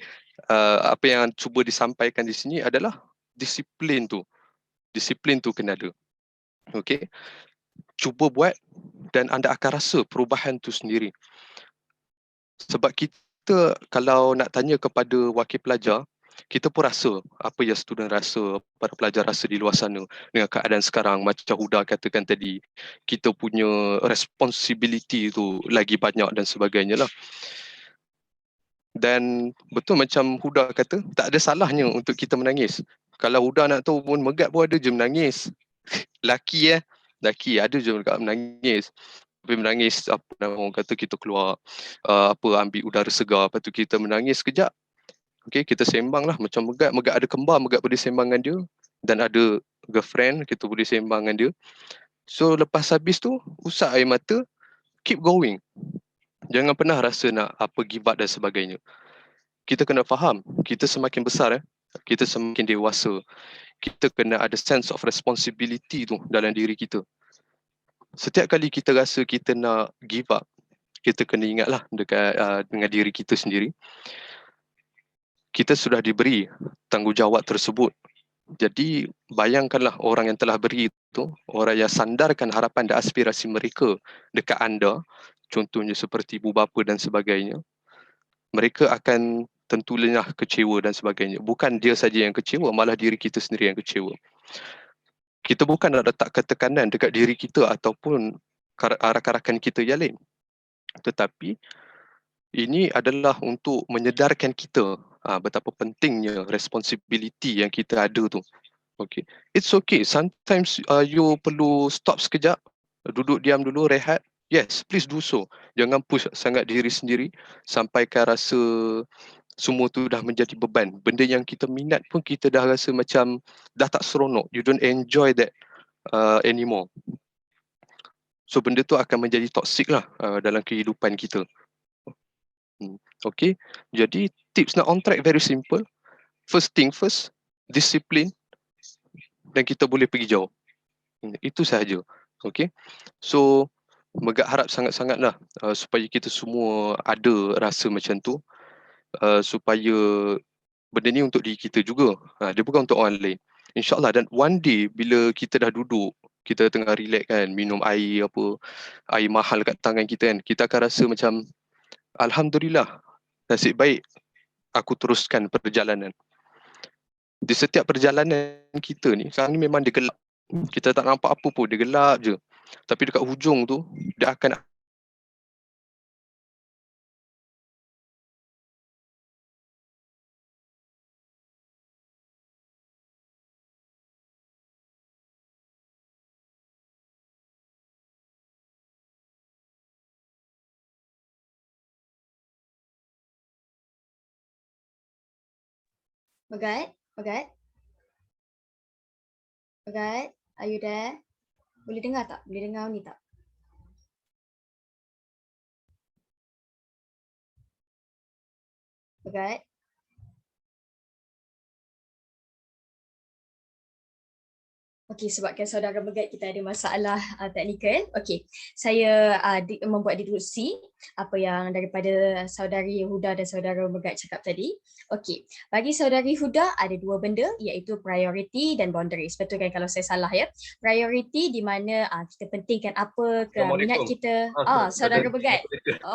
apa yang cuba disampaikan di sini adalah disiplin tu. Disiplin tu kena ada. Okay. Cuba buat dan anda akan rasa perubahan tu sendiri. Sebab kita kalau nak tanya kepada wakil pelajar, kita pun rasa apa yang student rasa, para pelajar rasa di luar sana dengan keadaan sekarang. Macam Huda katakan tadi, kita punya responsibility tu lagi banyak dan sebagainya lah. Dan betul macam Huda kata, tak ada salahnya untuk kita menangis. Kalau Huda nak tahu pun Megat pun ada je menangis. Laki ada je menangis. Tapi menangis apa nama orang kata kita keluar ambil udara segar, lepas tu kita menangis sekejap. Okey, kita sembang lah macam Megat ada kembar, Megat boleh sembang dengan dia, dan ada girlfriend, kita boleh sembang dengan dia. So lepas habis tu usap air mata, keep going. Jangan pernah rasa nak give up dan sebagainya. Kita kena faham, kita semakin besar kita semakin dewasa. Kita kena ada sense of responsibility tu dalam diri kita. Setiap kali kita rasa kita nak give up, kita kena ingatlah dengan diri kita sendiri. Kita sudah diberi tanggungjawab tersebut. Jadi bayangkanlah orang yang telah beri itu, orang yang sandarkan harapan dan aspirasi mereka dekat anda, contohnya seperti ibu bapa dan sebagainya, mereka akan tentunya kecewa dan sebagainya. Bukan dia saja yang kecewa, malah diri kita sendiri yang kecewa. Kita bukan nak letakkan tekanan dekat diri kita ataupun rakan-rakan kita yang lain. Tetapi ini adalah untuk menyedarkan kita betapa pentingnya responsibility yang kita ada tu. Okay. It's okay. Sometimes you perlu stop sekejap, duduk diam dulu, rehat. Yes, please do so. Jangan push sangat diri sendiri sampaikan rasa semua tu dah menjadi beban. Benda yang kita minat pun kita dah rasa macam dah tak seronok. You don't enjoy that anymore. So benda tu akan menjadi toxic lah dalam kehidupan kita. Okay, jadi tips nak on track very simple. First thing first, disiplin, dan kita boleh pergi jauh. Itu sahaja. Okay, so Megat harap sangat-sangatlah supaya kita semua ada rasa macam tu, supaya benda ni untuk diri kita juga. Dia bukan untuk orang lain. InsyaAllah, dan one day bila kita dah duduk, kita tengah relax kan, minum air air mahal kat tangan kita kan, kita akan rasa macam Alhamdulillah, nasib baik aku teruskan perjalanan. Di setiap perjalanan kita ni, sekarang ni memang dia gelap. Kita tak nampak apa pun, dia gelap je. Tapi dekat hujung tu, dia akan Megat? Megat? Megat? Are you there? Boleh dengar tak? Boleh dengar ni tak? Megat? Okey, sebabkan saudara Megat kita ada masalah teknikal. Okey, saya membuat deduksi apa yang daripada saudari Huda dan saudara Megat cakap tadi. Okey, bagi saudari Huda ada dua benda iaitu priority dan boundaries. Betul kan kalau saya salah ya? Priority di mana kita pentingkan apa ke minat kita. Saudara Megat.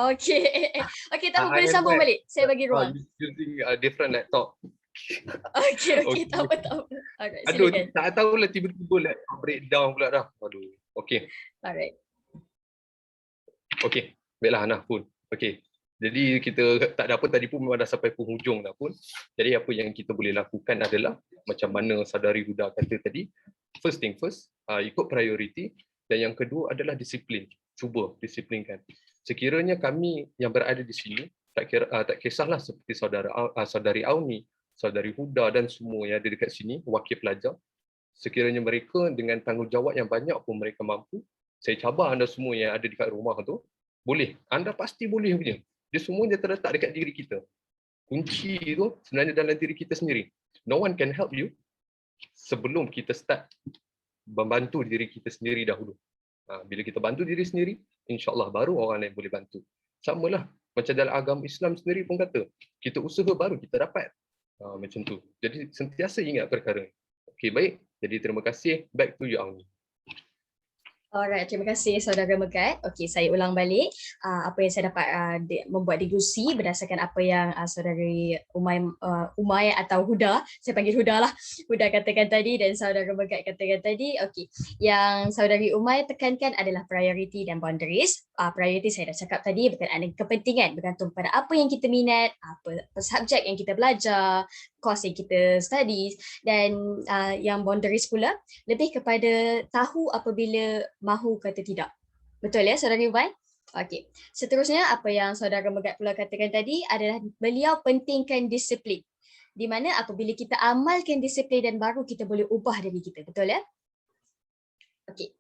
Okey. Okey, tak apa, boleh sambung balik. Saya bagi ruang. Using a different laptop. Okey, tak apa. Alright, Aduh, silakan. tak tahulah tiba-tiba laptop breakdown pula dah. Aduh. Okey. Alright. Okey. Baiklah Hana pun. Okey. Jadi kita tak ada apa tadi pun memang dah sampai penghujung dah pun. Jadi apa yang kita boleh lakukan adalah macam mana saudari Huda kata tadi, first thing first, ikut priority, dan yang kedua adalah disiplin. Cuba disiplinkan. Sekiranya kami yang berada di sini, tak kisahlah seperti saudari Auni, saudari Huda dan semua yang ada dekat sini, wakil pelajar, sekiranya mereka dengan tanggungjawab yang banyak pun mereka mampu, saya cabar anda semua yang ada dekat rumah tu, boleh, anda pasti boleh punya. Dia semua dia terletak dekat diri kita. Kunci tu sebenarnya dalam diri kita sendiri. No one can help you sebelum kita start membantu diri kita sendiri dahulu. Bila kita bantu diri sendiri, insya-Allah baru orang lain boleh bantu. Samalah macam dalam agama Islam sendiri pun kata, kita usaha baru kita dapat. Macam tu. Jadi sentiasa ingat perkara. Okey, baik. Jadi terima kasih. Back to you, Auni. Alright, terima kasih saudara Megat. Okey, saya ulang balik apa yang saya dapat membuat deduksi berdasarkan apa yang saudari Umay atau Huda, saya panggil Huda lah, Huda katakan tadi dan saudara Megat katakan tadi. Okey, yang saudari Umay tekankan adalah priority dan boundaries. Priority saya dah cakap tadi berkaitan dengan kepentingan, bergantung pada apa yang kita minat, apa subjek yang kita belajar, course yang kita study, dan yang boundaries pula lebih kepada tahu apabila mahu kata tidak. Betul ya saudara Umay? Okey. Seterusnya apa yang saudara Megat pula katakan tadi adalah beliau pentingkan disiplin. Di mana apabila kita amalkan disiplin dan baru kita boleh ubah diri kita. Betul ya? Okey.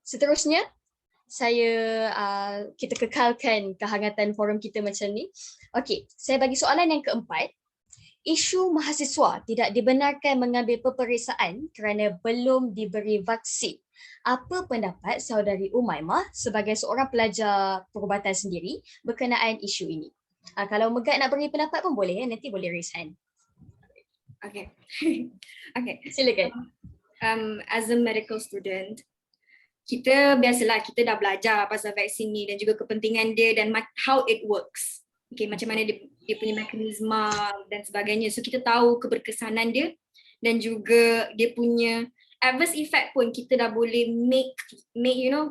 Seterusnya kita kekalkan kehangatan forum kita macam ni. Okey, saya bagi soalan yang keempat. Isu mahasiswa tidak dibenarkan mengambil peperiksaan kerana belum diberi vaksin. Apa pendapat saudari Umaymah sebagai seorang pelajar perubatan sendiri berkenaan isu ini? Kalau Megat nak beri pendapat pun boleh, nanti boleh raise hand. Okay. Okay. Silakan. As a medical student, kita biasalah kita dah belajar pasal vaksin ni dan juga kepentingan dia dan how it works. Okay, macam mana dia punya mekanisme dan sebagainya. So kita tahu keberkesanan dia dan juga dia punya adverse effect pun kita dah boleh make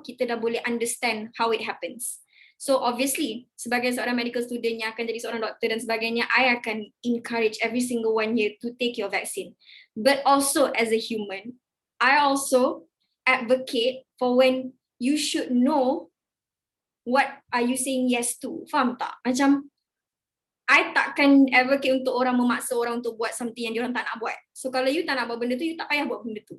kita dah boleh understand how it happens. So obviously sebagai seorang medical student yang akan jadi seorang doktor dan sebagainya, I akan encourage every single one here to take your vaccine. But also as a human, I also advocate for when you should know what are you saying yes to. Faham tak? Macam I takkan advocate untuk orang memaksa orang untuk buat something yang diorang tak nak buat. So kalau you tak nak buat benda tu, you tak payah buat benda tu.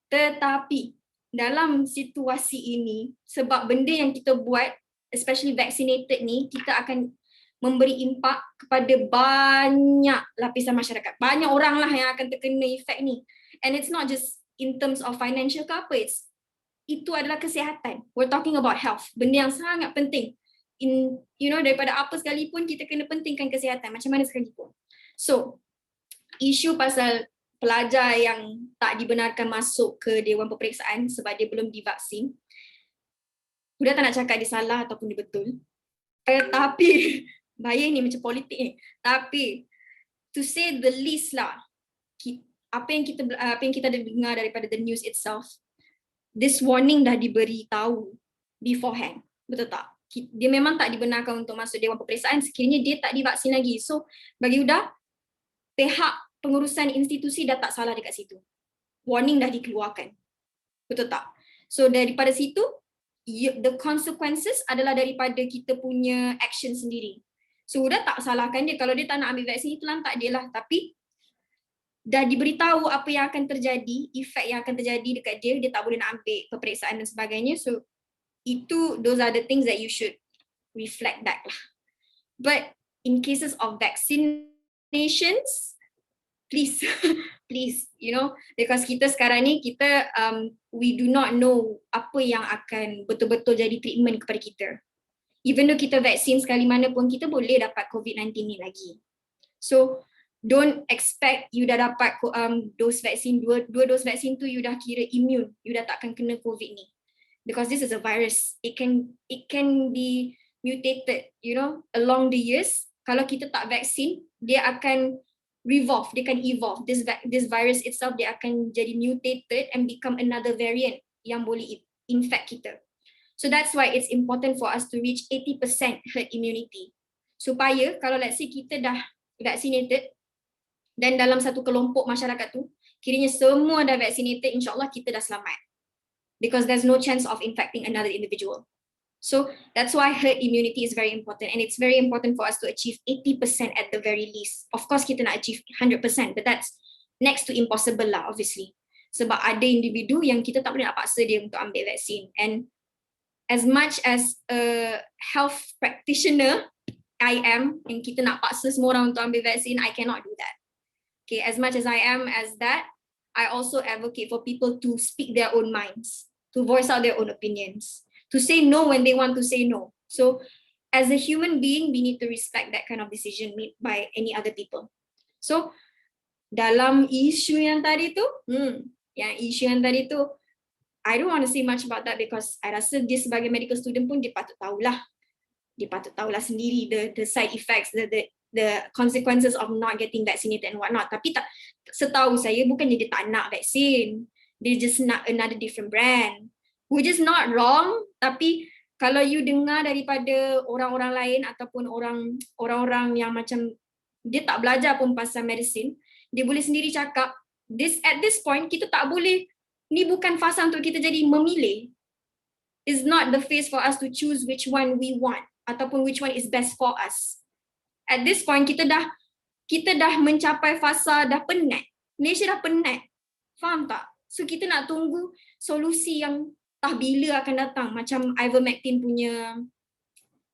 Tetapi dalam situasi ini, sebab benda yang kita buat, especially vaccinated ni, kita akan memberi impak kepada banyak lapisan masyarakat. Banyak orang lah yang akan terkena efek ni. And it's not just in terms of financial ke apa, itu adalah kesihatan. We're talking about health. Benda yang sangat penting. Daripada apa sekalipun kita kena pentingkan kesihatan macam mana sekalipun. So, isu pasal pelajar yang tak dibenarkan masuk ke Dewan Peperiksaan sebab dia belum divaksin, sudah tak nak cakap dia salah ataupun dia betul. Tapi bahaya ni macam politik ni. Tapi to say the least lah, apa yang kita dengar daripada the news itself, this warning dah diberi tahu beforehand. Betul tak? Dia memang tak dibenarkan untuk masuk Dewan Peperiksaan sekiranya dia tak divaksin lagi. So bagi Huda, pihak pengurusan institusi dah tak salah dekat situ. Warning dah dikeluarkan. Betul tak? So daripada situ, the consequences adalah daripada kita punya action sendiri. So Huda tak salahkan dia kalau dia tak nak ambil vaksin, itu lantak dia lah. Tapi dah diberitahu apa yang akan terjadi, efek yang akan terjadi dekat dia, dia tak boleh nak ambil peperiksaan dan sebagainya. So those are the things that you should reflect back lah. But in cases of vaccinations, please, please, because kita sekarang ni, we do not know apa yang akan betul-betul jadi treatment kepada kita. Even though kita vaksin sekali mana pun, kita boleh dapat COVID-19 ni lagi. So, don't expect you dah dapat dos vaksin, dua dos vaksin tu you dah kira immune, you dah takkan kena COVID ni. Because this is a virus, it can be mutated, along the years. Kalau kita tak vaksin, dia akan evolve. This virus itself, dia akan jadi mutated and become another variant yang boleh infect kita. So that's why it's important for us to reach 80% herd immunity. Supaya kalau let's say kita dah vaccinated dan dalam satu kelompok masyarakat tu, kiranya semua dah vaccinated, insyaAllah kita dah selamat. Because there's no chance of infecting another individual. So that's why herd immunity is very important, and it's very important for us to achieve 80% at the very least. Of course kita nak achieve 100%, but that's next to impossible lah, obviously. Sebab ada individu yang kita tak boleh nak paksa dia untuk ambil vaksin. And as much as a health practitioner I am, yang kita nak paksa semua orang untuk ambil vaksin, I cannot do that. Okay, as much as I am as that, I also advocate for people to speak their own minds, to voice out their own opinions, to say no when they want to say no. So as a human being, we need to respect that kind of decision made by any other people. So dalam isu yang tadi tu, I don't want to say much about that because I rasa dia sebagai medical student pun dia patut tahulah. Dia patut tahulah sendiri the side effects, the consequences of not getting vaccinated and whatnot. Tapi tak, setahu saya bukannya dia tak nak vaksin. Dia just nak another different brand. Which is not wrong, tapi kalau you dengar daripada orang-orang lain ataupun orang-orang yang macam dia tak belajar pun pasal medicine, dia boleh sendiri cakap, at this point kita tak boleh, ni bukan fasa untuk kita jadi memilih. It's not the phase for us to choose which one we want ataupun which one is best for us. At this point kita dah mencapai fasa dah penat. Malaysia dah penat. Faham tak? So kita nak tunggu solusi yang entah bila akan datang, macam ivermectin punya,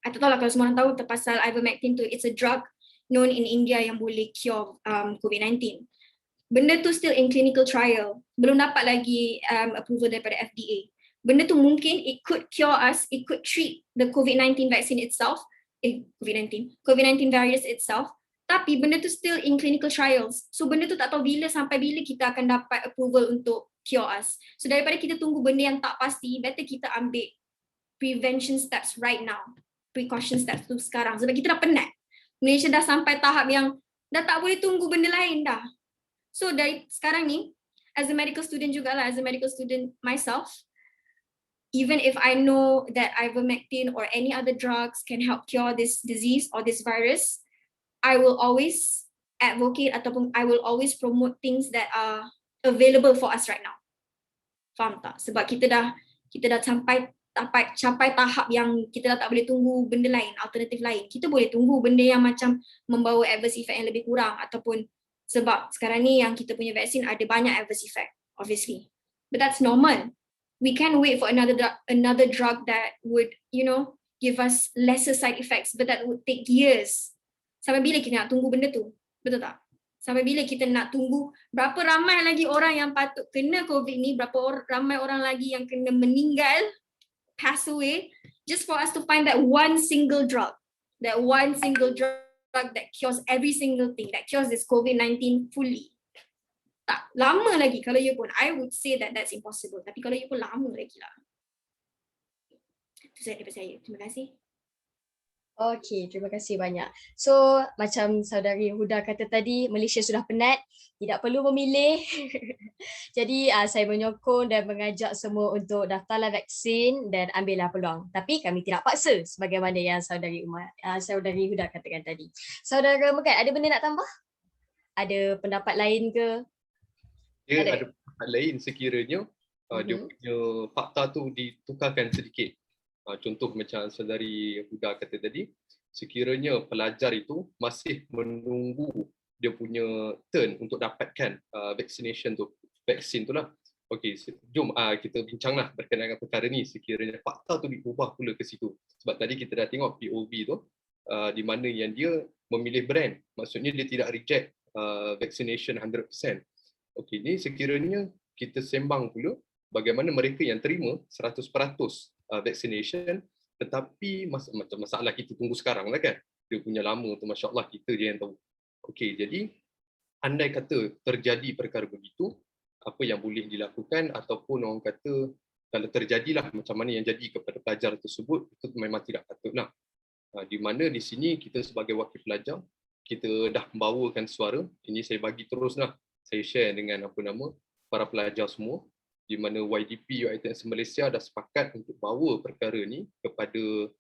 I tak tahu lah kalau semua orang tahu pasal ivermectin tu, it's a drug known in India yang boleh cure COVID-19. Benda tu still in clinical trial, belum dapat lagi approval daripada FDA. Benda tu mungkin it could cure us, it could treat the COVID-19 vaccine itself, COVID-19 virus itself, tapi benda tu still in clinical trials. So benda tu tak tahu sampai bila kita akan dapat approval untuk cure us. So daripada kita tunggu benda yang tak pasti, better kita ambil prevention steps right now. Precaution steps tu sekarang. Sebab kita dah penat. Malaysia dah sampai tahap yang dah tak boleh tunggu benda lain dah. So dari sekarang ni, as a medical student jugalah, as a medical student myself, even if I know that ivermectin or any other drugs can help cure this disease or this virus, I will always advocate ataupun I will always promote things that are available for us right now. Faham tak? Sebab kita dah capai tahap yang kita dah tak boleh tunggu benda lain, alternatif lain. Kita boleh tunggu benda yang macam membawa adverse effect yang lebih kurang, ataupun sebab sekarang ni yang kita punya vaksin ada banyak adverse effect, obviously. But that's normal. We can't wait for another drug that would, give us lesser side effects, but that would take years. Sampai bila kita nak tunggu benda tu? Betul tak? Sampai bila kita nak tunggu berapa ramai lagi orang yang patut kena COVID ni, berapa ramai orang lagi yang kena meninggal, pass away, just for us to find that one single drug that cures every single thing, that cures this COVID-19 fully. Tak, lama lagi kalau you pun. I would say that that's impossible. Tapi kalau you pun lama lagi lah. Itu saya daripada saya. Terima kasih. Okay, terima kasih banyak. So, macam saudari Huda kata tadi, Malaysia sudah penat, tidak perlu memilih. Jadi, saya menyokong dan mengajak semua untuk daftarlah vaksin dan ambillah peluang. Tapi kami tidak paksa sebagaimana yang saudari Huda katakan tadi. Saudara Megat, ada benda nak tambah? Ada pendapat lain ke? Dia ada pendapat lain sekiranya dia punya fakta tu ditukarkan sedikit. Contoh macam saudari Huda kata tadi, sekiranya pelajar itu masih menunggu dia punya turn untuk dapatkan vaksin tu lah. Okey, jom kita bincanglah berkenaan dengan perkara ni sekiranya fakta tu diubah pula ke situ. Sebab tadi kita dah tengok POV tu di mana yang dia memilih brand, maksudnya dia tidak reject vaccination 100%. Okey, ni sekiranya kita sembang pula bagaimana mereka yang terima 100% vaccination, tetapi masalah kita tunggu sekarang lah kan. Dia punya lama tu, Masya Allah, kita je yang tahu. Okey, jadi andai kata terjadi perkara begitu, apa yang boleh dilakukan, ataupun orang kata kalau terjadilah macam mana yang jadi kepada pelajar tersebut, itu memang tidak patutlah. Di mana di sini kita sebagai wakil pelajar, kita dah membawakan suara. Ini saya bagi teruslah, saya share dengan para pelajar semua, di mana YDP UiTM Malaysia dah sepakat untuk bawa perkara ni kepada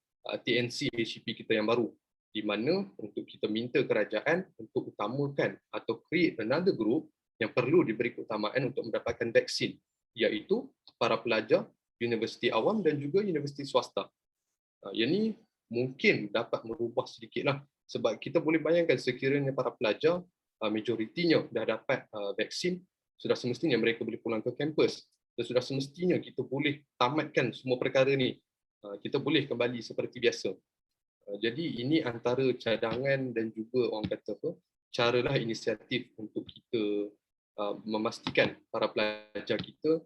TNC HCP kita yang baru, di mana untuk kita minta kerajaan untuk utamakan atau create another group yang perlu diberi keutamaan untuk mendapatkan vaksin, iaitu para pelajar universiti awam dan juga universiti swasta. Yang ni mungkin dapat merubah sedikitlah, sebab kita boleh bayangkan sekiranya para pelajar majoritinya dah dapat vaksin, sudah semestinya mereka boleh pulang ke kampus dan sudah semestinya kita boleh tamatkan semua perkara ni. Kita boleh kembali seperti biasa. Jadi ini antara cadangan dan juga orang kata caralah inisiatif untuk kita memastikan para pelajar kita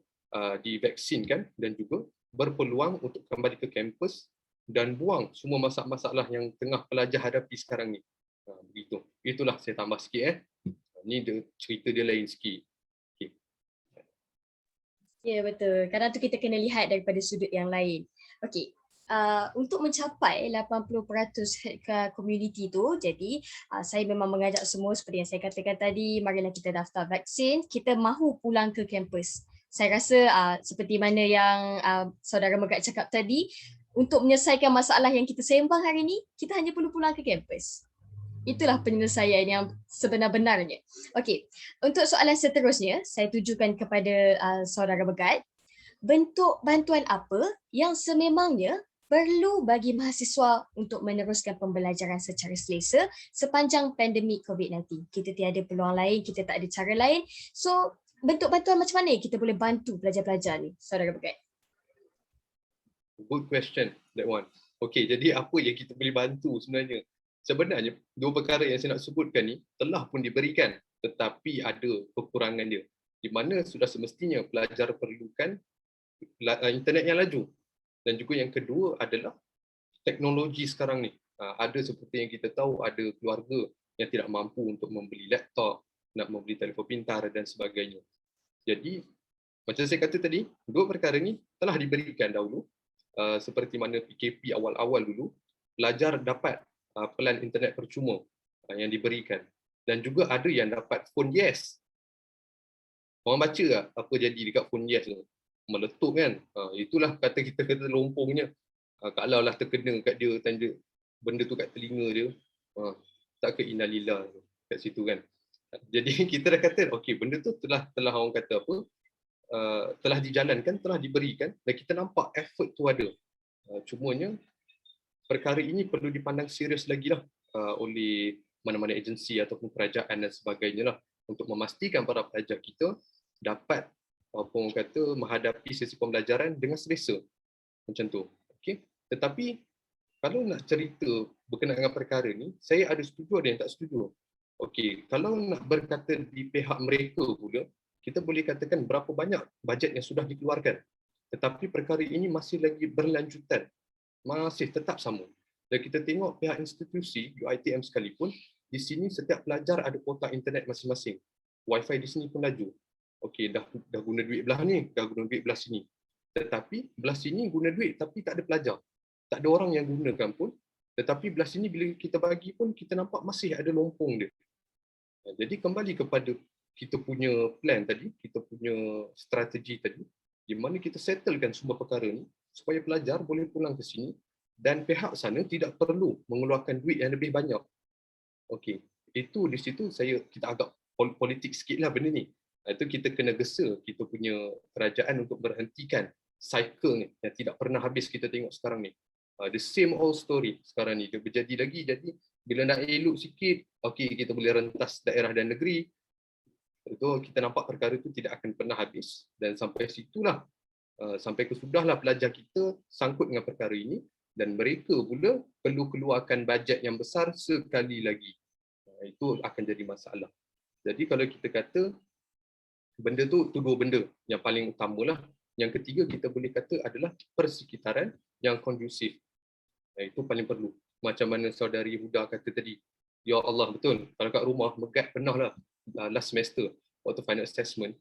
divaksinkan dan juga berpeluang untuk kembali ke kampus dan buang semua masalah-masalah yang tengah pelajar hadapi sekarang ni. Begitu. Itulah saya tambah sikit. Ni cerita dia lain sikit. Okay. Ya, betul. Kadang tu kita kena lihat daripada sudut yang lain. Okey. Untuk mencapai 80% herd community tu, jadi saya memang mengajak semua seperti yang saya katakan tadi, marilah kita daftar vaksin, kita mahu pulang ke kampus. Saya rasa seperti mana yang saudara Megat cakap tadi, untuk menyelesaikan masalah yang kita sembang hari ini, kita hanya perlu pulang ke kampus. Itulah penyelesaian yang sebenar-benarnya. Okey, untuk soalan seterusnya, saya tujukan kepada saudara Megat. Bentuk bantuan apa yang sememangnya perlu bagi mahasiswa untuk meneruskan pembelajaran secara selesa sepanjang pandemik COVID-19? Kita tiada peluang lain, kita tak ada cara lain. So, bentuk bantuan macam mana kita boleh bantu pelajar-pelajar ni, saudara Megat? Good question, that one. Okay, jadi apa yang kita boleh bantu sebenarnya? Sebenarnya, dua perkara yang saya nak sebutkan ni telah pun diberikan, tetapi ada kekurangan dia. Di mana sudah semestinya pelajar perlukan internet yang laju. Dan juga yang kedua adalah teknologi sekarang ni. Ada seperti yang kita tahu, ada keluarga yang tidak mampu untuk membeli laptop, nak membeli telefon pintar dan sebagainya. Jadi, macam saya kata tadi, dua perkara ni telah diberikan dahulu. Seperti mana PKP awal-awal dulu, pelajar dapat pelan internet percuma yang diberikan. Dan juga ada yang dapat phone yes. Orang baca tak apa jadi dekat phone yes tu? Meletup kan? Itulah kita kata lompongnya. Kalau lah terkena kat dia, tanda benda tu kat telinga dia, tak ke innalillah kat situ kan. Jadi kita dah kata, okey, benda tu telah orang kata apa, telah dijalankan, telah diberikan dan kita nampak effort tu ada. Cumanya perkara ini perlu dipandang serius lagi lah oleh mana-mana agensi ataupun kerajaan dan sebagainya lah, untuk memastikan para pelajar kita dapat apa orang kata menghadapi sesi pembelajaran dengan selesa. Macam tu. Okey. Tetapi kalau nak cerita berkenaan dengan perkara ni, saya ada setuju, ada yang tak setuju. Okey, kalau nak berkata di pihak mereka pula, kita boleh katakan berapa banyak bajet yang sudah dikeluarkan. Tetapi perkara ini masih lagi berlanjutan. Masih tetap sama. Dan kita tengok pihak institusi, UiTM sekalipun, di sini setiap pelajar ada kuota internet masing-masing. Wi-Fi di sini pun laju. Okey, dah guna duit belah ni, dah guna duit belah sini. Tetapi belah sini guna duit tapi tak ada pelajar. Tak ada orang yang gunakan pun. Tetapi belah sini bila kita bagi pun, kita nampak masih ada lompong dia. Jadi kembali kepada kita punya plan tadi, kita punya strategi tadi, di mana kita settlekan semua perkara ni supaya pelajar boleh pulang ke sini dan pihak sana tidak perlu mengeluarkan duit yang lebih banyak. Okey, itu di situ kita agak politik sikitlah benda ni. Itu kita kena gesa kita punya kerajaan untuk berhentikan cycle ni yang tidak pernah habis kita tengok sekarang ni. The same old story sekarang ni, dia berjadi lagi. Jadi bila nak elok sikit, okey, kita boleh rentas daerah dan negeri. Itu kita nampak perkara itu tidak akan pernah habis, dan sampai situlah, sampai kesudahlah pelajar kita sangkut dengan perkara ini, dan mereka pula perlu keluarkan bajet yang besar sekali lagi. Itu akan jadi masalah. Jadi kalau kita kata benda tu dua benda yang paling utamalah. Yang ketiga kita boleh kata adalah persekitaran yang kondusif. Itu paling perlu. Macam mana saudari Huda kata tadi. Ya Allah, betul. Kalau kat rumah megat pernah lah last semester waktu final assessment.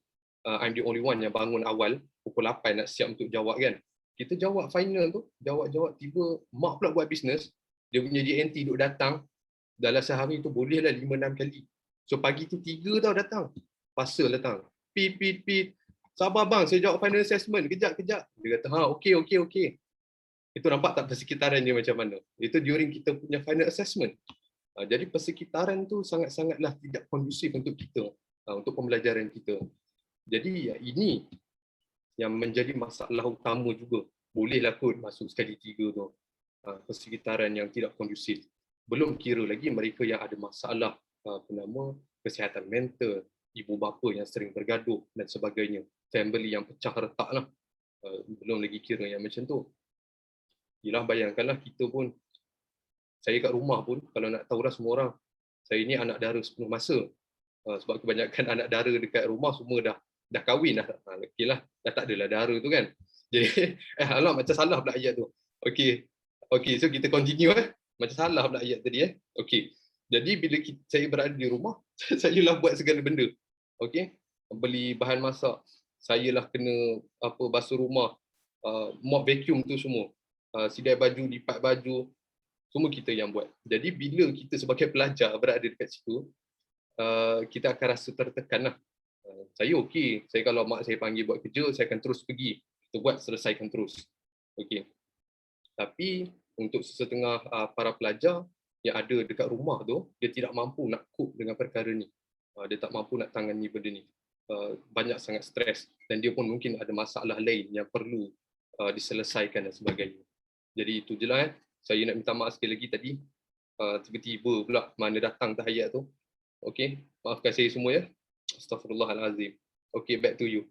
I'm the only one yang bangun awal pukul 8 nak siap untuk jawab kan. Kita jawab final tu, jawab tiba mak pula buat bisnes. Dia punya JNT duk datang dalam sehari tu bolehlah 5-6 kali. So pagi tu 3 tau datang. Pasal datang. Pit. Sabar bang, saya jawab final assessment. Kejap. Dia kata, okey. Itu nampak tak persekitaran dia macam mana? Itu during kita punya final assessment. Jadi persekitaran tu sangat-sangatlah tidak kondusif untuk kita, untuk pembelajaran kita. Jadi ini yang menjadi masalah utama juga. Bolehlah kot masuk sekali 3 tu. Persekitaran yang tidak kondusif. Belum kira lagi mereka yang ada masalah kesihatan mental, ibu bapa yang sering bergaduh dan sebagainya. Family yang pecah retak lah. Belum lagi kira yang macam tu. Yelah, bayangkanlah kita pun, saya kat rumah pun, kalau nak tahu lah semua orang, saya ni anak dara sepenuh masa. Sebab kebanyakan anak dara dekat rumah semua dah kahwin dah. Okey lah, dah tak adalah dara tu kan. Jadi, alah macam salah pula ayat tu. Okey, so kita continue Macam salah pula ayat tadi Okey. Jadi bila saya berada di rumah, saya lah buat segala benda. Okey, beli bahan masak, saya lah kena basuh rumah, mop vacuum tu semua. Sidai baju, lipat baju, semua kita yang buat. Jadi bila kita sebagai pelajar berada dekat situ, kita akan rasa tertekan lah. Saya okey, saya kalau mak saya panggil buat kerja, saya akan terus pergi. Kita buat, selesaikan terus. Okey. Tapi untuk sesetengah para pelajar yang ada dekat rumah tu, dia tidak mampu nak cope dengan perkara ni. Dia tak mampu nak tangani benda ni. Banyak sangat stres, dan dia pun mungkin ada masalah lain yang perlu diselesaikan dan sebagainya. Jadi itu je lah Saya nak minta maaf sekali lagi tadi. Tiba-tiba pula mana datang tahayat tu. Okey, maafkan saya semua ya. Astaghfirullahalazim. Okey, back to you.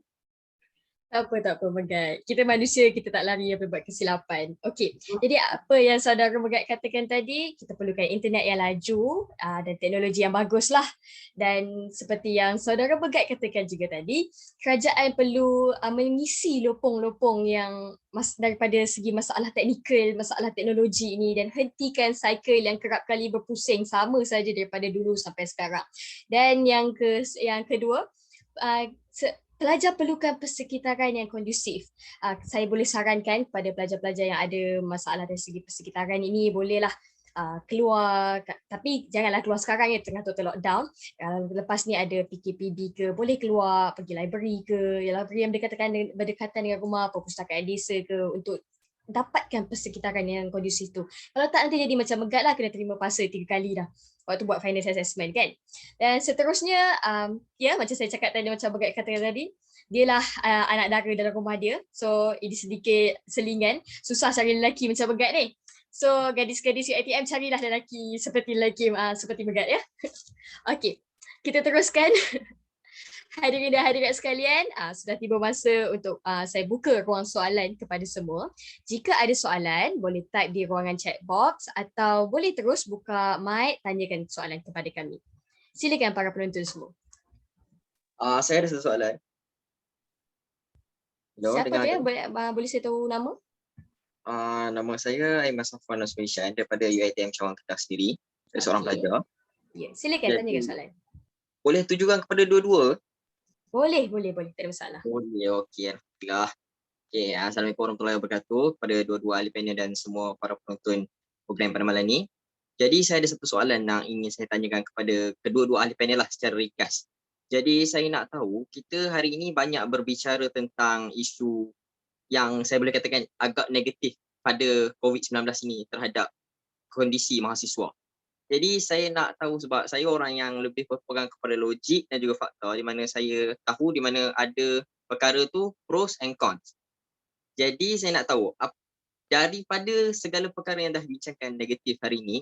Tak apa Megat. Kita manusia, kita tak lari apa buat kesilapan. Okey, jadi apa yang saudara Megat katakan tadi, kita perlukan internet yang laju dan teknologi yang bagus lah. Dan seperti yang saudara Megat katakan juga tadi, kerajaan perlu mengisi lopong-lopong yang daripada segi masalah teknikal, masalah teknologi ini, dan hentikan cycle yang kerap kali berpusing sama saja daripada dulu sampai sekarang. Dan yang kedua, pelajar perlukan persekitaran yang kondusif. Saya boleh sarankan kepada pelajar-pelajar yang ada masalah dari segi persekitaran ini, bolehlah keluar, tapi janganlah keluar sekarang ya, tengah total lockdown. Lepas ni ada PKPB ke, boleh keluar, pergi library ke, library yang berdekatan dengan rumah, perpustakaan desa ke, untuk dapatkan persekitaran yang kondusif tu. Kalau tak nanti jadi macam Megat lah, kena terima pasal 3 kali dah waktu buat final assessment kan. Dan seterusnya, macam saya cakap tadi, macam Megat katakan tadi, dialah anak dara dalam rumah dia. So ini sedikit selingan, susah cari lelaki macam Megat ni. So gadis-gadis UiTM, carilah lelaki seperti seperti Megat ya. Okey, kita teruskan. Hadirin dan hadirat sekalian, sudah tiba masa untuk saya buka ruang soalan kepada semua. Jika ada soalan, boleh type di ruangan chat box atau boleh terus buka mic, tanyakan soalan kepada kami. Silakan para penonton semua. Saya ada satu soalan. Hello, siapa dia? Boleh saya tahu nama? Nama saya Aiman Safwan Osman daripada UiTM Cawang Kedah sendiri. Saya seorang pelajar. Ya, silakan tanyakan soalan. Boleh tujukan kepada dua-dua? Boleh. Tak ada masalah. Boleh, okey. Alhamdulillah. Okey, Assalamualaikum warahmatullahi wabarakatuh kepada dua-dua ahli panel dan semua para penonton program pada malam ni. Jadi saya ada satu soalan yang ingin saya tanyakan kepada kedua-dua ahli panel lah secara ringkas. Jadi saya nak tahu, kita hari ini banyak berbicara tentang isu yang saya boleh katakan agak negatif pada COVID-19 ini terhadap kondisi mahasiswa. Jadi saya nak tahu, sebab saya orang yang lebih berpegang kepada logik dan juga fakta, di mana saya tahu di mana ada perkara tu pros and cons. Jadi saya nak tahu daripada segala perkara yang dah bincangkan negatif hari ini,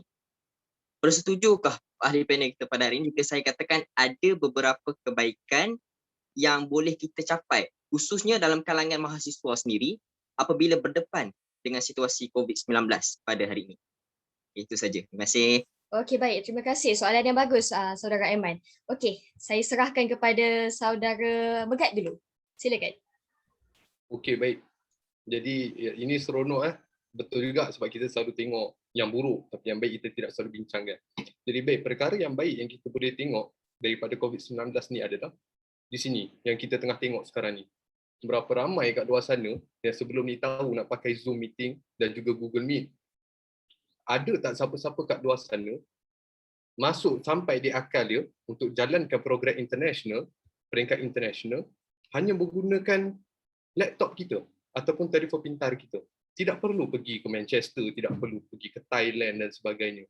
bersetujukah ahli panel kita pada hari ini jika saya katakan ada beberapa kebaikan yang boleh kita capai, khususnya dalam kalangan mahasiswa sendiri apabila berdepan dengan situasi COVID-19 pada hari ini? Itu saja. Terima kasih. Okey, baik. Terima kasih. Soalan yang bagus, Saudara Aiman. Okey, saya serahkan kepada Saudara Megat dulu. Silakan. Okey, baik. Jadi ini seronok betul juga sebab kita selalu tengok yang buruk tapi yang baik kita tidak selalu bincangkan. Jadi baik, perkara yang baik yang kita boleh tengok daripada COVID-19 ni adalah di sini yang kita tengah tengok sekarang ni. Berapa ramai kat luar sana yang sebelum ni tahu nak pakai Zoom meeting dan juga Google Meet. Ada tak siapa-siapa kat luar sana masuk sampai di akal dia untuk jalankan program international, peringkat international hanya menggunakan laptop kita ataupun telefon pintar kita. Tidak perlu pergi ke Manchester, tidak perlu pergi ke Thailand dan sebagainya.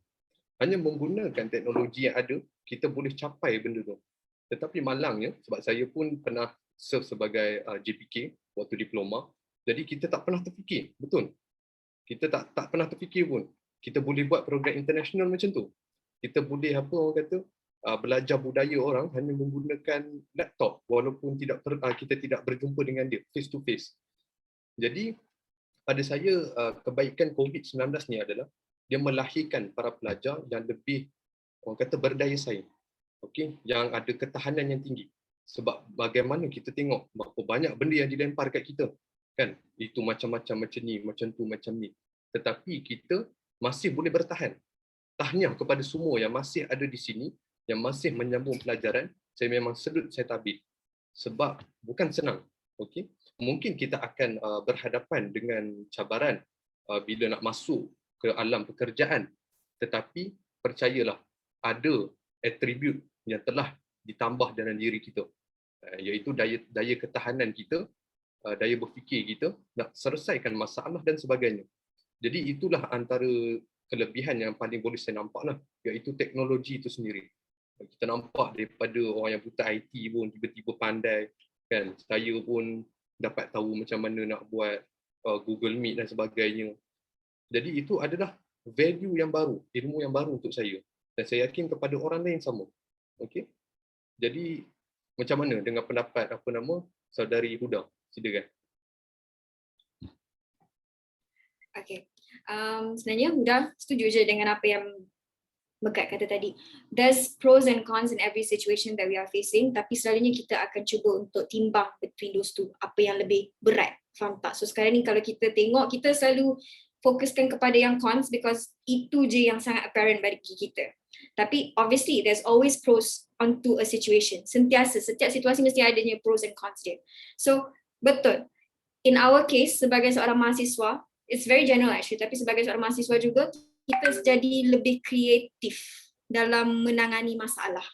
Hanya menggunakan teknologi yang ada, kita boleh capai benda tu. Tetapi malangnya, sebab saya pun pernah serve sebagai JPK waktu diploma, jadi kita tak pernah terfikir, betul? Kita tak pernah terfikir pun, kita boleh buat program international macam tu. Kita boleh orang kata, belajar budaya orang hanya menggunakan laptop walaupun kita tidak berjumpa dengan dia face to face. Jadi pada saya kebaikan COVID-19 ni adalah dia melahirkan para pelajar yang lebih orang kata berdaya saing. Okey, yang ada ketahanan yang tinggi. Sebab bagaimana kita tengok berapa banyak benda yang dilempar kat kita, kan? Itu macam-macam macam ni, macam tu, macam ni. Tetapi kita masih boleh bertahan. Tahniah kepada semua yang masih ada di sini, yang masih menyambung pelajaran. Saya memang salute, saya tabik. Sebab bukan senang. Okey, mungkin kita akan berhadapan dengan cabaran bila nak masuk ke alam pekerjaan. Tetapi percayalah, ada atribut yang telah ditambah dalam diri kita, iaitu daya ketahanan kita, daya berfikir kita nak selesaikan masalah dan sebagainya. Jadi itulah antara kelebihan yang paling boleh saya nampaklah, iaitu teknologi itu sendiri. Kita nampak daripada orang yang buta IT pun tiba-tiba pandai, kan? Saya pun dapat tahu macam mana nak buat Google Meet dan sebagainya. Jadi itu adalah value yang baru, ilmu yang baru untuk saya. Dan saya yakin kepada orang lain sama. Okey. Jadi macam mana dengan pendapat Saudari Huda? Silakan. Okay. Sebenarnya Huda setuju je dengan apa yang Megat kata tadi. There's pros and cons in every situation that we are facing, tapi selalunya kita akan cuba untuk timbang between those two, apa yang lebih berat. Faham tak? So sekarang ni kalau kita tengok, kita selalu fokuskan kepada yang cons because itu je yang sangat apparent bagi kita. Tapi obviously there's always pros onto a situation. Sentiasa, setiap situasi mesti adanya pros and cons dia. So betul. In our case, sebagai seorang mahasiswa, it's very general actually, tapi sebagai seorang mahasiswa juga, kita jadi lebih kreatif dalam menangani masalah.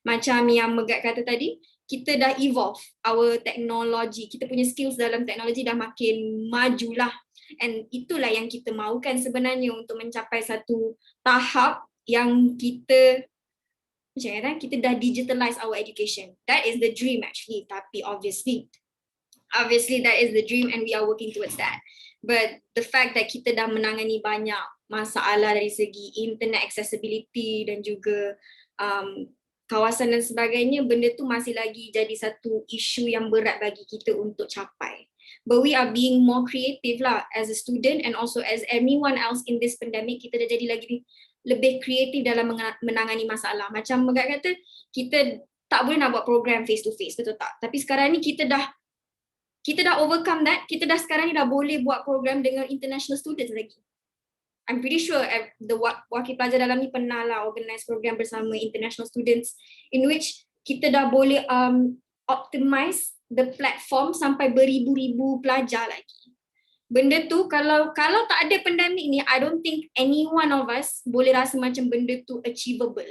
Macam yang Megat kata tadi, kita dah evolve our technology, kita punya skills dalam teknologi dah makin majulah. And itulah yang kita mahukan sebenarnya untuk mencapai satu tahap yang kita dah digitalize our education. That is the dream actually, tapi obviously that is the dream and we are working towards that. But the fact that kita dah menangani banyak masalah dari segi internet accessibility dan juga kawasan dan sebagainya, benda tu masih lagi jadi satu isu yang berat bagi kita untuk capai. But we are being more creative lah as a student and also as anyone else in this pandemic. Kita dah jadi lagi lebih kreatif dalam menangani masalah. Macam Megat kata, kita tak boleh nak buat program face to face, betul tak? Tapi sekarang ni kita dah overcome that. Kita dah sekarang ni dah boleh buat program dengan international students lagi. I'm pretty sure the wakil pelajar dalam ni pernah lah organize program bersama international students in which kita dah boleh optimize the platform sampai beribu-ribu pelajar lagi. Benda tu kalau tak ada pandemik ni, I don't think any one of us boleh rasa macam benda tu achievable.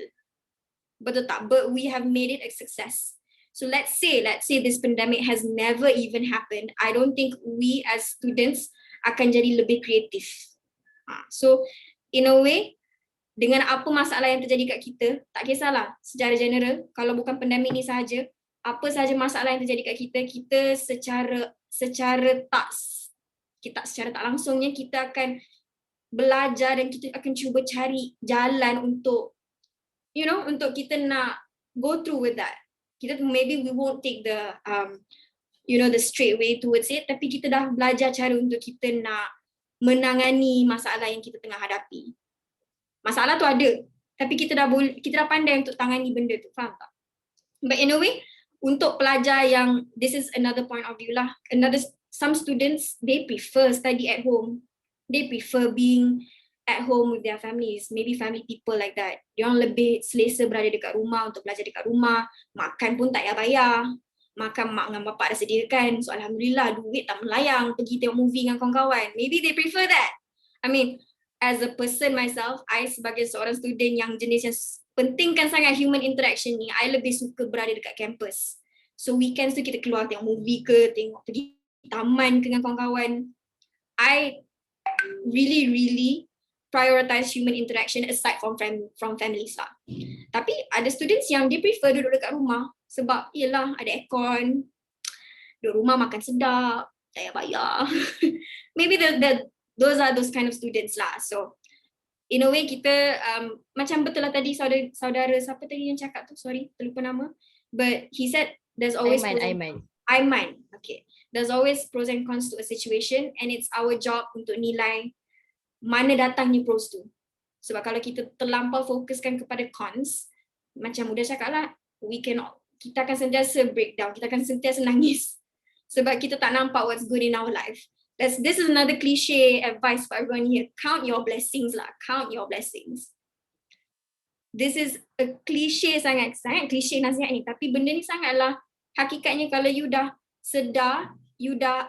Betul tak? But we have made it a success. So let's say this pandemic has never even happened. I don't think we as students akan jadi lebih kreatif. So in a way, dengan apa masalah yang terjadi kat kita, tak kisahlah secara general, kalau bukan pandemik ni sahaja, apa sahaja masalah yang terjadi kat kita, kita secara tak kita secara tak langsungnya kita akan belajar dan kita akan cuba cari jalan untuk untuk kita nak go through with that. Maybe we won't take the the straight way towards it, tapi kita dah belajar cara untuk kita nak menangani masalah yang kita tengah hadapi. Masalah tu ada, tapi kita dah pandai untuk tangani benda tu, faham tak? But in a way, untuk pelajar yang, this is another point of view lah, some students, they prefer study at home. They prefer being at home with their families, maybe family people like that. Diorang lebih selesa berada dekat rumah untuk belajar dekat rumah, makan pun tak payah bayar. Makan mak dengan bapak dah sediakan, so alhamdulillah duit tak melayang pergi tengok movie dengan kawan-kawan. Maybe they prefer that. I mean, as a person myself, I sebagai seorang student yang jenis yang pentingkan sangat human interaction ni, I lebih suka berada dekat campus. So weekends tu kita keluar tengok movie ke, pergi taman ke dengan kawan-kawan. I really prioritize human interaction aside from families lah. Tapi ada students yang dia prefer duduk dekat rumah sebab yelah ada aircon, duduk rumah makan sedap, tak payah bayar. Maybe those are those kind of students lah. So in a way kita macam betul lah tadi saudara siapa tadi yang cakap tu, sorry terlupa nama, but he said there's always Aiman. Okay. There's always pros and cons to a situation, and it's our job untuk nilai mana datangnya pros tu. Sebab kalau kita terlampau fokuskan kepada cons, macam Huda cakap lah, kita akan sentiasa breakdown, kita akan sentiasa nangis. Sebab kita tak nampak what's good in our life. This is another cliche advice for everyone here. Count your blessings lah, count your blessings. This is a cliche, sangat cliche nasihat ni, tapi benda ni sangatlah hakikatnya. Kalau you dah sedar, you dah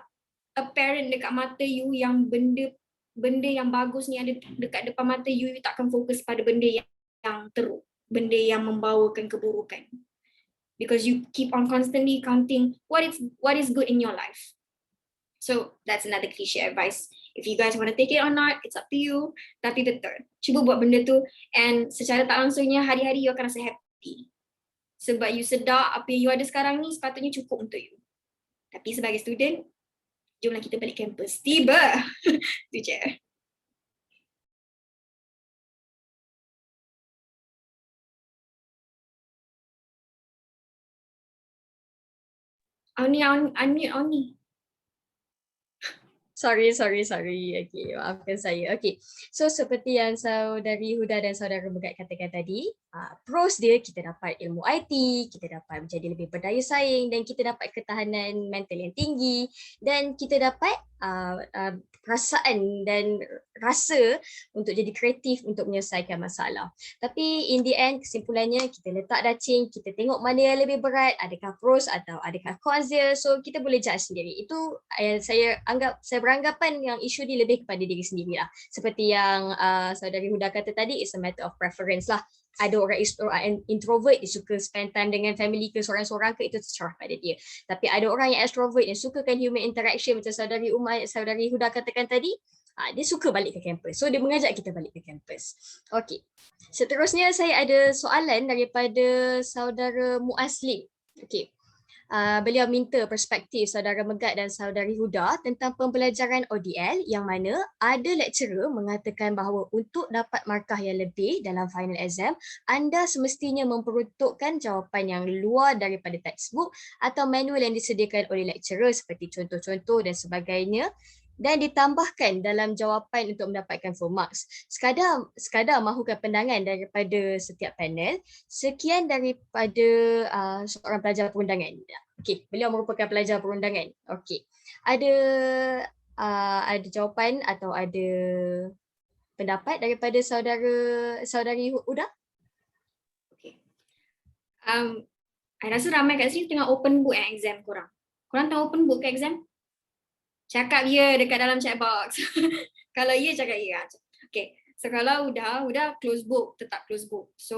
apparent dekat mata you yang benda yang bagus ni ada dekat depan mata you, you tak akan fokus pada benda yang teruk, benda yang membawakan keburukan. Because you keep on constantly counting what is good in your life. So that's another cliche advice. If you guys want to take it or not, it's up to you. Tapi betul, cuba buat benda tu, and secara tak langsungnya hari-hari you akan rasa happy. Sebab you sedar apa yang you ada sekarang ni sepatutnya cukup untuk you. Tapi sebagai student, jomlah kita balik kampus. Tiba! Tu je. Unmute. Sorry. Okay, maafkan saya. Okay, so seperti yang saudari Huda dan saudara Megat katakan tadi, pros dia kita dapat ilmu IT, kita dapat menjadi lebih berdaya saing, dan kita dapat ketahanan mental yang tinggi, dan kita dapat perasaan dan rasa untuk jadi kreatif untuk menyelesaikan masalah. Tapi in the end, kesimpulannya kita letak dacing, kita tengok mana yang lebih berat, adakah pros atau adakah cons dia, so kita boleh judge sendiri. Itu saya beranggapan yang isu ni lebih kepada diri sendiri lah. Seperti yang saudari Huda kata tadi, it's a matter of preference lah. Ada orang introvert, dia suka spend time dengan family ke seorang-seorang ke, itu terserah pada dia. Tapi ada orang yang extrovert yang sukakan human interaction, macam saudari Huda katakan tadi, dia suka balik ke kampus. So dia mengajak kita balik ke kampus. Okey. Seterusnya saya ada soalan daripada saudara Muaslim. Okey. Beliau minta perspektif saudara Megat dan saudari Huda tentang pembelajaran ODL, yang mana ada lecturer mengatakan bahawa untuk dapat markah yang lebih dalam final exam, anda semestinya memperuntukkan jawapan yang luar daripada textbook atau manual yang disediakan oleh lecturer seperti contoh-contoh dan sebagainya, dan ditambahkan dalam jawapan untuk mendapatkan full marks. Sekadar mahukan pandangan daripada setiap panel. Sekian daripada seorang pelajar perundangan. Okey, beliau merupakan pelajar perundangan. Okey. Ada jawapan atau ada pendapat daripada saudari Huda? Okey. I rasa ramai kat sini tengah open book exam korang. Korang tengah open book ke exam? Cakap ya dekat dalam chat box. Kalau ya, cakap ya. Okay, so kalau udah close book, tetap close book. So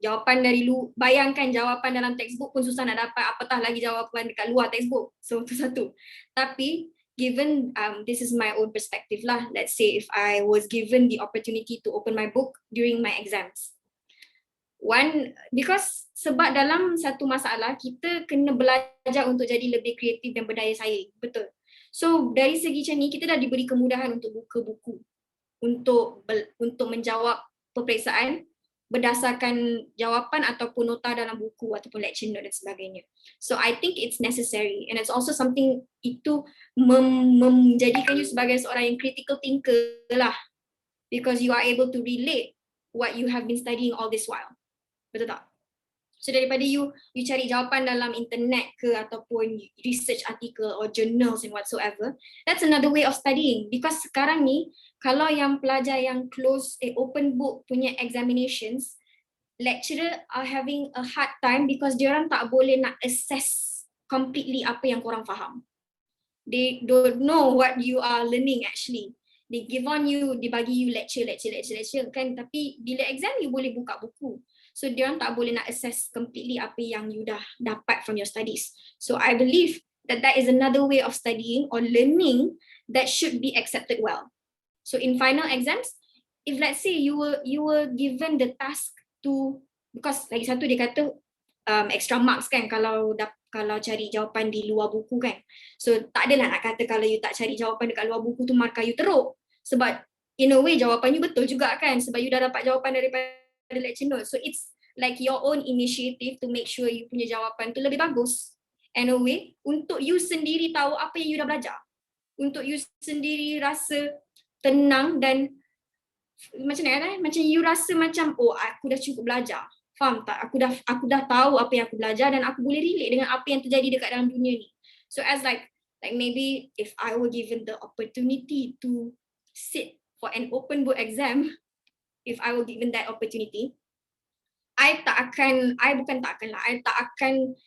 jawapan dari bayangkan jawapan dalam textbook pun susah nak dapat, apatah lagi jawapan dekat luar textbook. So itu satu. Tapi given this is my own perspective lah. Let's say if I was given the opportunity to open my book during my exams. Because sebab dalam satu masalah kita kena belajar untuk jadi lebih kreatif dan berdaya saing, betul. So dari segi macam ni kita dah diberi kemudahan untuk buka buku untuk menjawab peperiksaan berdasarkan jawapan ataupun nota dalam buku ataupun lecture note dan sebagainya. So I think it's necessary and it's also something itu menjadikan you sebagai seorang yang critical thinker lah, because you are able to relate what you have been studying all this while. Betul tak? So daripada you cari jawapan dalam internet ke ataupun research article or journals and whatsoever, that's another way of studying. Because sekarang ni, kalau yang pelajar yang open book punya examinations, lecturer are having a hard time because diorang tak boleh nak assess completely apa yang korang faham. They don't know what you are learning actually. They give on you, dia bagi you lecture kan, tapi bila exam you boleh buka buku. So diorang tak boleh nak assess completely apa yang you dah dapat from your studies. So I believe that is another way of studying or learning that should be accepted well. So in final exams, if let's say you were given the task to, because lagi satu dia kata extra marks kan kalau cari jawapan di luar buku kan. So tak adalah nak kata kalau you tak cari jawapan dekat luar buku tu markah you teruk. Sebab in a way jawapan you betul juga kan, sebab you dah dapat jawapan daripada lecture note. So it's like your own initiative to make sure you punya jawapan tu lebih bagus. And a way untuk you sendiri tahu apa yang you dah belajar. Untuk you sendiri rasa tenang dan macam mana macam you rasa macam oh aku dah cukup belajar. Faham tak? Aku dah tahu apa yang aku belajar dan aku boleh relate dengan apa yang terjadi dekat dalam dunia ni. So as like maybe if I were given the opportunity to sit for an open book exam, if I were given that opportunity, I tak akan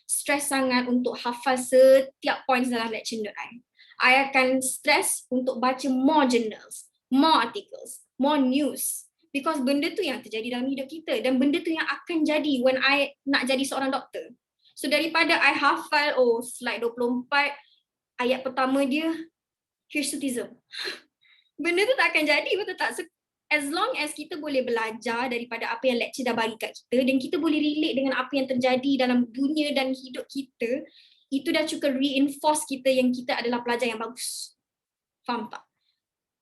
stress sangat untuk hafal setiap points dalam lecture note I akan stress untuk baca more journals, more articles, more news, because benda tu yang terjadi dalam hidup kita dan benda tu yang akan jadi when I nak jadi seorang doktor. So daripada I hafal slide 24 ayat pertama dia hirsutism. Benda tu tak akan jadi, betul tak? So, as long as kita boleh belajar daripada apa yang lecturer dah bagi kat kita dan kita boleh relate dengan apa yang terjadi dalam dunia dan hidup kita, itu dah cukup reinforce kita yang kita adalah pelajar yang bagus. Faham tak?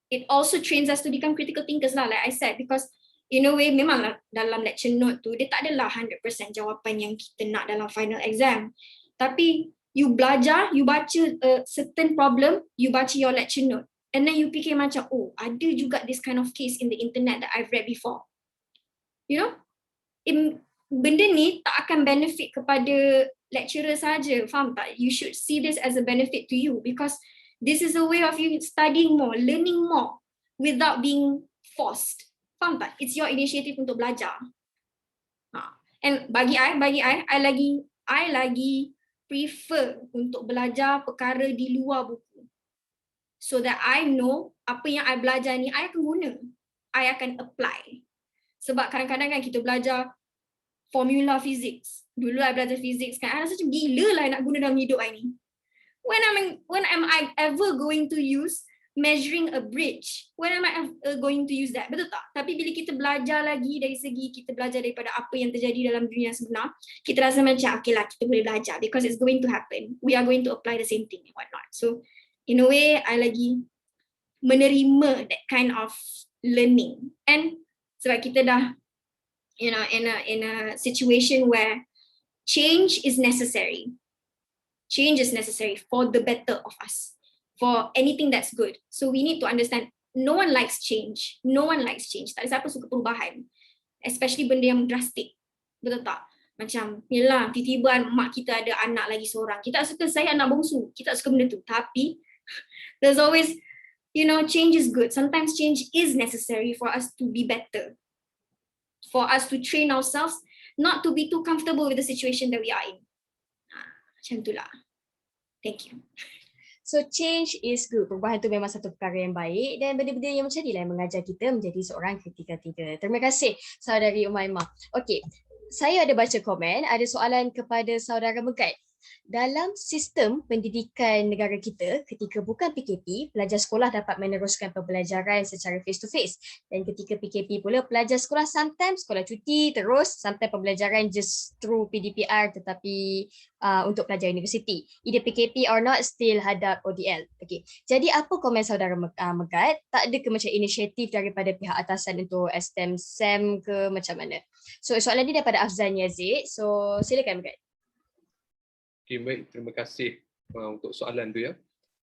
It also trains us to become critical thinkers lah, like I said, because in a way memang dalam lecture note tu dia tak adalah 100% jawapan yang kita nak dalam final exam. Tapi you belajar, you baca a certain problem, you baca your lecture note. And then you fikir macam, ada juga this kind of case in the internet that I've read before. You know? Benda ni tak akan benefit kepada lecturer saja, faham tak? You should see this as a benefit to you because this is a way of you studying more, learning more without being forced. Faham tak? It's your initiative untuk belajar. And bagi I lagi prefer untuk belajar perkara di luar buku. So that I know apa yang I belajar ni I akan guna. I akan apply. Sebab kadang-kadang kan kita belajar formula physics. Dulu I belajar physics kan, I rasa macam gila lah nak guna dalam hidup I ni. When am I ever going to use measuring a bridge? When am I going to use that? Betul tak? Tapi bila kita belajar lagi dari segi kita belajar daripada apa yang terjadi dalam dunia sebenar, kita rasa macam okay lah kita boleh belajar because it's going to happen. We are going to apply the same thing and whatnot. So in a way, I lagi menerima that kind of learning. And sebab kita dah, in a situation where change is necessary. Change is necessary for the better of us, for anything that's good. So we need to understand, no one likes change. No one likes change. Tak ada siapa suka perubahan. Especially benda yang drastik. Betul tak? Macam, yelah, tiba-tiba mak kita ada anak lagi seorang. Kita tak suka, saya anak bongsu. Kita tak suka benda tu. Tapi, there's always, change is good. Sometimes change is necessary for us to be better. For us to train ourselves not to be too comfortable with the situation that we are in. Macam itulah. Thank you. So change is good. Perubahan tu memang satu perkara yang baik dan benda-benda yang macam ni lah yang mengajar kita menjadi seorang critical thinker. Terima kasih saudari Umaymah. Okey, saya ada baca komen, ada soalan kepada saudara Megat. Dalam sistem pendidikan negara kita, ketika bukan PKP, pelajar sekolah dapat meneruskan pembelajaran secara face to face. Dan ketika PKP pula, pelajar sekolah sometimes sekolah cuti terus, sometimes pembelajaran just through PDPR tetapi untuk pelajar universiti. Either PKP or not, still hadap ODL. Okay. Jadi apa komen saudara Megat? Tak ada ke macam inisiatif daripada pihak atasan untuk STEM, SEM ke macam mana? So soalan ni daripada Afzan Yazid. So silakan Megat. Okay, baik. Terima kasih untuk soalan tu ya.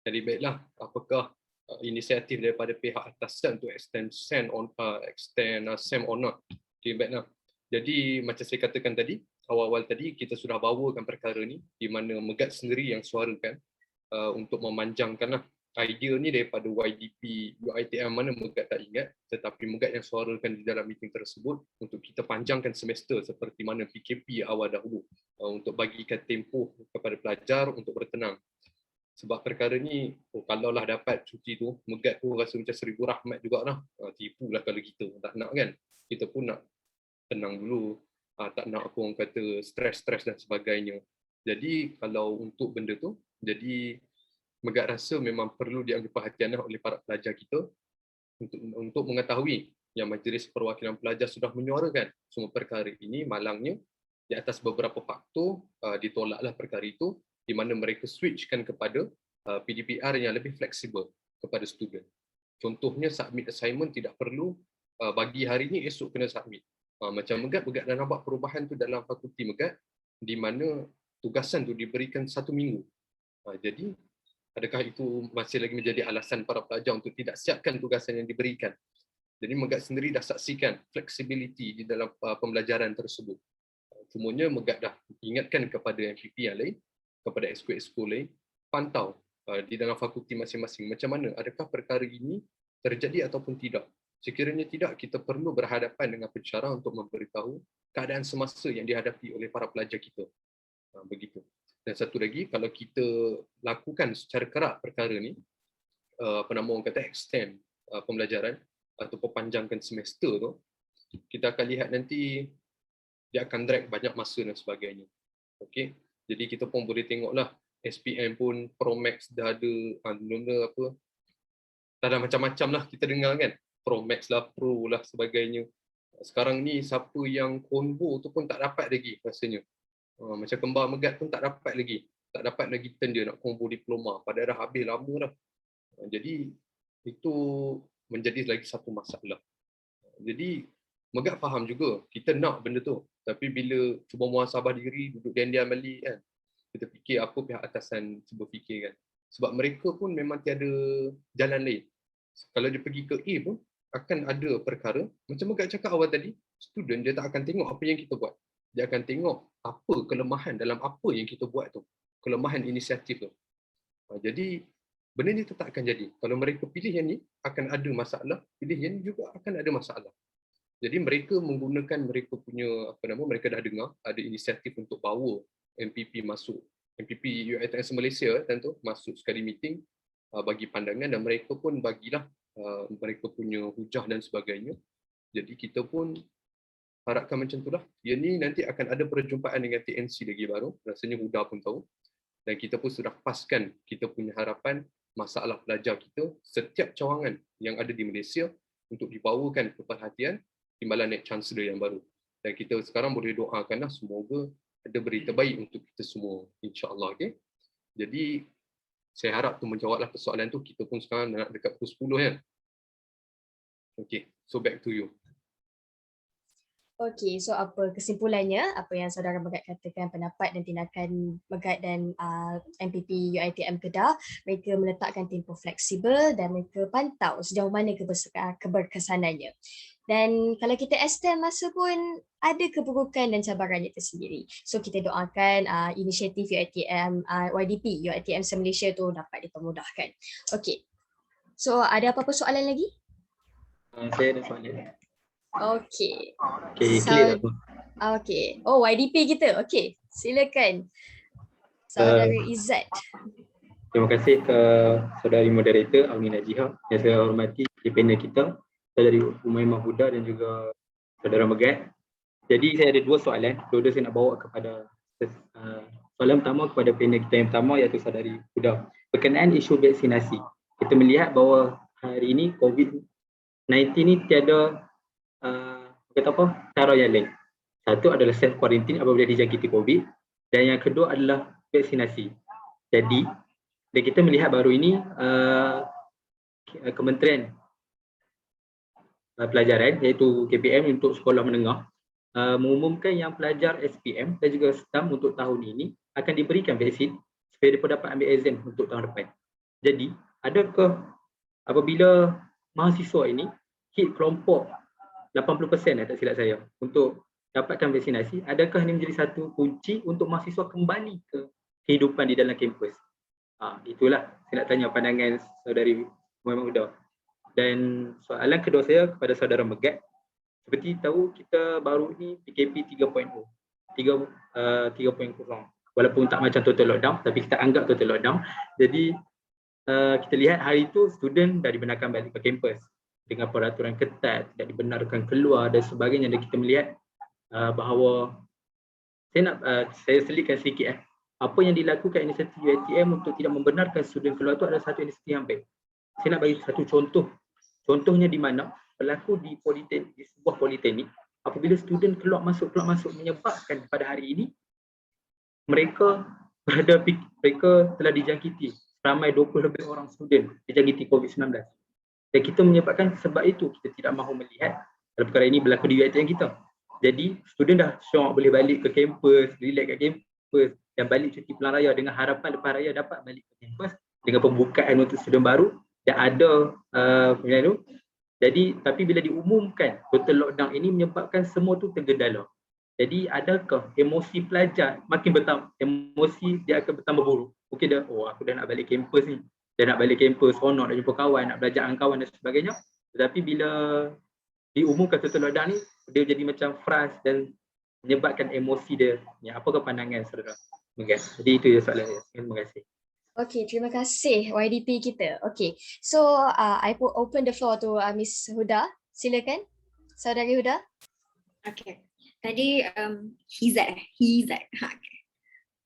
Jadi baiklah, apakah inisiatif daripada pihak atasan untuk extend SEM or not? Okay, baiklah. Jadi macam saya katakan tadi, awal-awal tadi kita sudah bawakan perkara ni di mana Megat sendiri yang suarakan untuk memanjangkanlah idea ni daripada YDP, UiTM mana Megat tak ingat, tetapi Megat yang suarakan di dalam meeting tersebut untuk kita panjangkan semester seperti mana PKP awal dahulu untuk bagikan tempoh kepada pelajar untuk bertenang. Sebab perkara ni, kalaulah dapat cuti tu, Megat tu rasa macam 1000 rahmat jugalah. Tipulah kalau kita tak nak kan. Kita pun nak tenang dulu, tak nak apa orang kata stres dan sebagainya. Jadi kalau untuk benda tu, jadi Megat rasa memang perlu diambil perhatian oleh para pelajar kita untuk mengetahui yang Majlis Perwakilan Pelajar sudah menyuarakan semua perkara ini. Malangnya di atas beberapa faktor ditolaklah perkara itu di mana mereka switchkan kepada PDPR yang lebih fleksibel kepada student. Contohnya submit assignment tidak perlu bagi hari ini esok kena submit. Macam Megat dah nampak perubahan tu dalam fakulti Megat di mana tugasan tu diberikan 1 minggu. Jadi adakah itu masih lagi menjadi alasan para pelajar untuk tidak siapkan tugasan yang diberikan? Jadi Megat sendiri dah saksikan flexibility di dalam pembelajaran tersebut. Semuanya Megat dah ingatkan kepada MPP yang lain, kepada exco lain, pantau di dalam fakulti masing-masing macam mana, adakah perkara ini terjadi ataupun tidak. Sekiranya tidak, kita perlu berhadapan dengan pensyarah untuk memberitahu keadaan semasa yang dihadapi oleh para pelajar kita. Begitu. Dan satu lagi, kalau kita lakukan secara kerak perkara ni, orang kata extend pembelajaran atau perpanjangkan semester tu, kita akan lihat nanti dia akan drag banyak masa dan sebagainya. Okey. Jadi kita pun boleh tengoklah SPM pun Pro Max dah ada benda apa. Dah ada macam-macam lah kita dengar kan. Pro Max lah, Pro lah sebagainya. Sekarang ni siapa yang combo tu pun tak dapat lagi rasanya. Macam kembar Megat pun tak dapat lagi turn dia nak combo diploma padahal dah habis lama dah. Jadi itu menjadi lagi satu masalah. Jadi Megat faham juga kita nak benda tu, tapi bila cuba muhasabah diri, duduk diam-diam balik kan, kita fikir apa pihak atasan cuba fikir kan. Sebab mereka pun memang tiada jalan lain. Kalau dia pergi ke A pun akan ada perkara macam Megat cakap awal tadi, student dia tak akan tengok apa yang kita buat. Dia akan tengok apa kelemahan dalam apa yang kita buat tu. Kelemahan inisiatif tu. Jadi, benda ni tetap akan jadi. Kalau mereka pilih yang ni, akan ada masalah. Pilih yang ni juga akan ada masalah. Jadi, mereka menggunakan mereka punya, mereka dah dengar, ada inisiatif untuk bawa MPP masuk. MPP UiTM Malaysia, tentu, masuk sekali meeting, bagi pandangan dan mereka pun bagilah mereka punya hujah dan sebagainya. Jadi, kita pun harapkan macam itulah. Yang ni nanti akan ada perjumpaan dengan TNC lagi baru. Rasanya Huda pun tahu. Dan kita pun sudah paskan kita punya harapan masalah pelajar kita setiap cawangan yang ada di Malaysia untuk dibawakan ke perhatian Timbalan Naib Chancellor yang baru. Dan kita sekarang boleh doakanlah semoga ada berita baik untuk kita semua. InsyaAllah. Okay? Jadi saya harap tu menjawablah persoalan tu. Kita pun sekarang nak dekat pukul 10 kan. Okay. So back to you. Okey, so apa kesimpulannya, apa yang saudara Megat katakan, pendapat dan tindakan Megat dan MPP UiTM Kedah, mereka meletakkan tempoh fleksibel dan mereka pantau sejauh mana keberkesanannya. Dan kalau kita extend masa pun ada keburukan dan cabarannya tersendiri. So kita doakan inisiatif UiTM, YDP, UiTM Malaysia tu dapat dipermudahkan. Okey, so ada apa-apa soalan lagi? Saya ada soalan. Okey. Okey, clear dah. Okey. Oh, YDP kita. Okey. Silakan. Saudara Izzat. Terima kasih ke saudari moderator Auni Najiha yang saya hormati di panel kita, saudari Umaymah Huda dan juga saudara Megat. Jadi saya ada dua soalan. Dua-dua saya nak bawa kepada Soalan pertama kepada panel kita yang pertama iaitu saudari Huda. Berkenaan isu vaksinasi. Kita melihat bahawa hari ini COVID-19 ni tiada cara yang lain. Satu adalah self quarantine apabila dijangkiti COVID dan yang kedua adalah vaksinasi. Jadi kita melihat baru ini Kementerian Pelajaran iaitu KPM untuk sekolah menengah mengumumkan yang pelajar SPM dan juga STAM untuk tahun ini akan diberikan vaksin supaya mereka dapat ambil exam untuk tahun depan. Jadi, adakah apabila mahasiswa ini hit kelompok 80% tak silap saya untuk dapatkan vaksinasi, adakah ini menjadi satu kunci untuk mahasiswa kembali ke kehidupan di dalam kampus? Itulah saya nak tanya pandangan saudari Muhammad Huda. Dan soalan kedua saya kepada saudara Megat. Seperti tahu kita baru ni PKP 3.0. Walaupun tak macam total lockdown tapi kita anggap total lockdown. Jadi kita lihat hari itu student dah dibenarkan balik ke kampus dengan peraturan ketat, tidak dibenarkan keluar dan sebagainya. Dan kita melihat bahawa saya selitkan sedikit apa yang dilakukan inisiatif UiTM untuk tidak membenarkan student keluar itu adalah satu inisiatif yang baik. Saya nak bagi satu contoh. Contohnya di mana berlaku di sebuah politeknik apabila student keluar masuk menyebabkan pada hari ini mereka telah dijangkiti ramai 20 lebih orang student dijangkiti COVID-19. Dan kita menyebabkan sebab itu kita tidak mahu melihat dalam perkara ini berlaku di UiTM kita. Jadi student dah syok boleh balik ke kampus, relax kat kampus dan balik cuti pelan raya dengan harapan lepas raya dapat balik ke kampus dengan pembukaan untuk student baru dan ada jadi tapi bila diumumkan total lockdown ini menyebabkan semua tu tergendala. Jadi adakah emosi pelajar makin bertambah, emosi dia akan bertambah buruk. Mungkin dah aku dah nak balik kampus ni. Dah nak balik kampus, nak jumpa kawan, nak belajar dengan kawan dan sebagainya. Tetapi bila diumumkan total lockdown ni dia jadi macam frust dan menyebabkan emosi dia. Apakah pandangan saudara? Jadi itu je soalan saya. Terima kasih. Okay, terima kasih YDP kita. Okay, so I put open the floor to Miss Huda. Silakan, saudari Huda. Okay, tadi Hizat.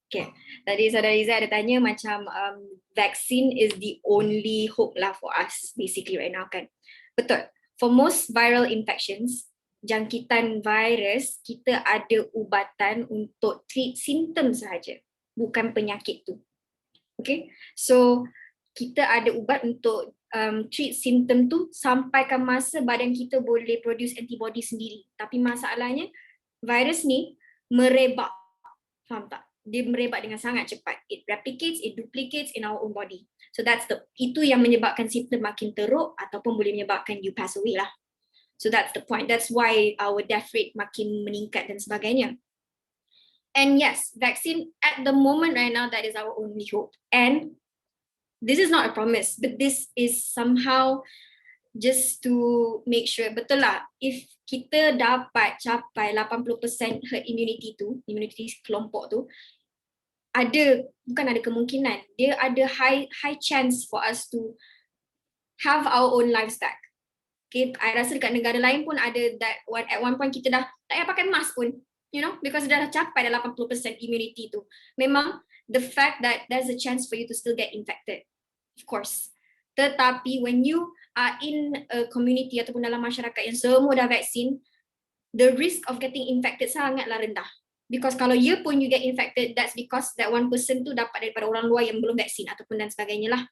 Okay, tadi saudara Izzat ada tanya macam vaccine is the only hope lah for us basically right now kan. Betul, for most viral infections, jangkitan virus, kita ada ubatan untuk treat simptom sahaja, bukan penyakit tu. Okay, so kita ada ubat untuk treat simptom tu sampaikan masa badan kita boleh produce antibody sendiri. Tapi masalahnya virus ni merebak, faham tak? Dia merebak dengan sangat cepat. It replicates, it duplicates in our own body. So itu yang menyebabkan simptom makin teruk ataupun boleh menyebabkan you pass away lah. So that's the point. That's why our death rate makin meningkat dan sebagainya. And yes, vaccine at the moment right now, that is our only hope. And this is not a promise, but this is somehow just to make sure, betul lah, if kita dapat capai 80% herd immunity tu, immunity kelompok tu, bukan ada kemungkinan, dia ada high chance for us to have our own lifestyle. Okay, I rasa dekat negara lain pun ada that one, at one point kita dah tak payah pakai mask pun. Because dah capai 80% immunity tu. Memang the fact that there's a chance for you to still get infected, of course. Tetapi when you are in a community ataupun dalam masyarakat yang semua dah vaksin, the risk of getting infected sangatlah rendah. Because kalau you get infected, that's because that one person tu dapat daripada orang luar yang belum vaksin ataupun dan sebagainya lah.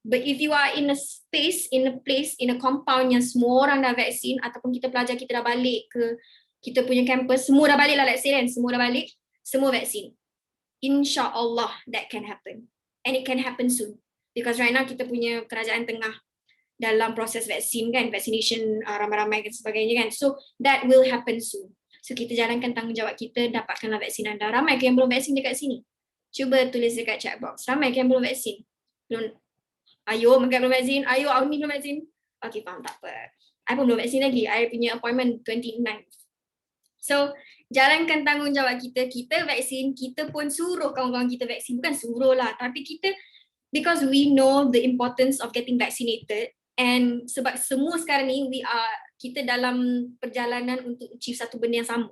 But if you are in a space, in a place, in a compound yang semua orang dah vaksin ataupun kita pelajar kita dah balik ke kita punya campus, semua dah balik lah, let's say kan, semua dah balik, semua vaksin. InsyaAllah that can happen. And it can happen soon. Because right now kita punya kerajaan tengah dalam proses vaksin kan, vaccination ramai-ramai dan sebagainya kan. So that will happen soon. So kita jalankan tanggungjawab kita, dapatkanlah vaksin anda. Ramai ke yang belum vaksin dekat sini? Cuba tulis dekat chat box. Ramai ke yang belum vaksin? Ayo, Megat belum vaksin. Ayo, Auni belum vaksin. Okay, faham, tak apa. I pun belum vaksin lagi. I punya appointment 29th. So, jalankan tanggungjawab kita. Kita vaksin, kita pun suruh kawan-kawan kita vaksin. Bukan suruh lah, tapi kita, because we know the importance of getting vaccinated, and sebab semua sekarang ni kita dalam perjalanan untuk achieve satu benda yang sama.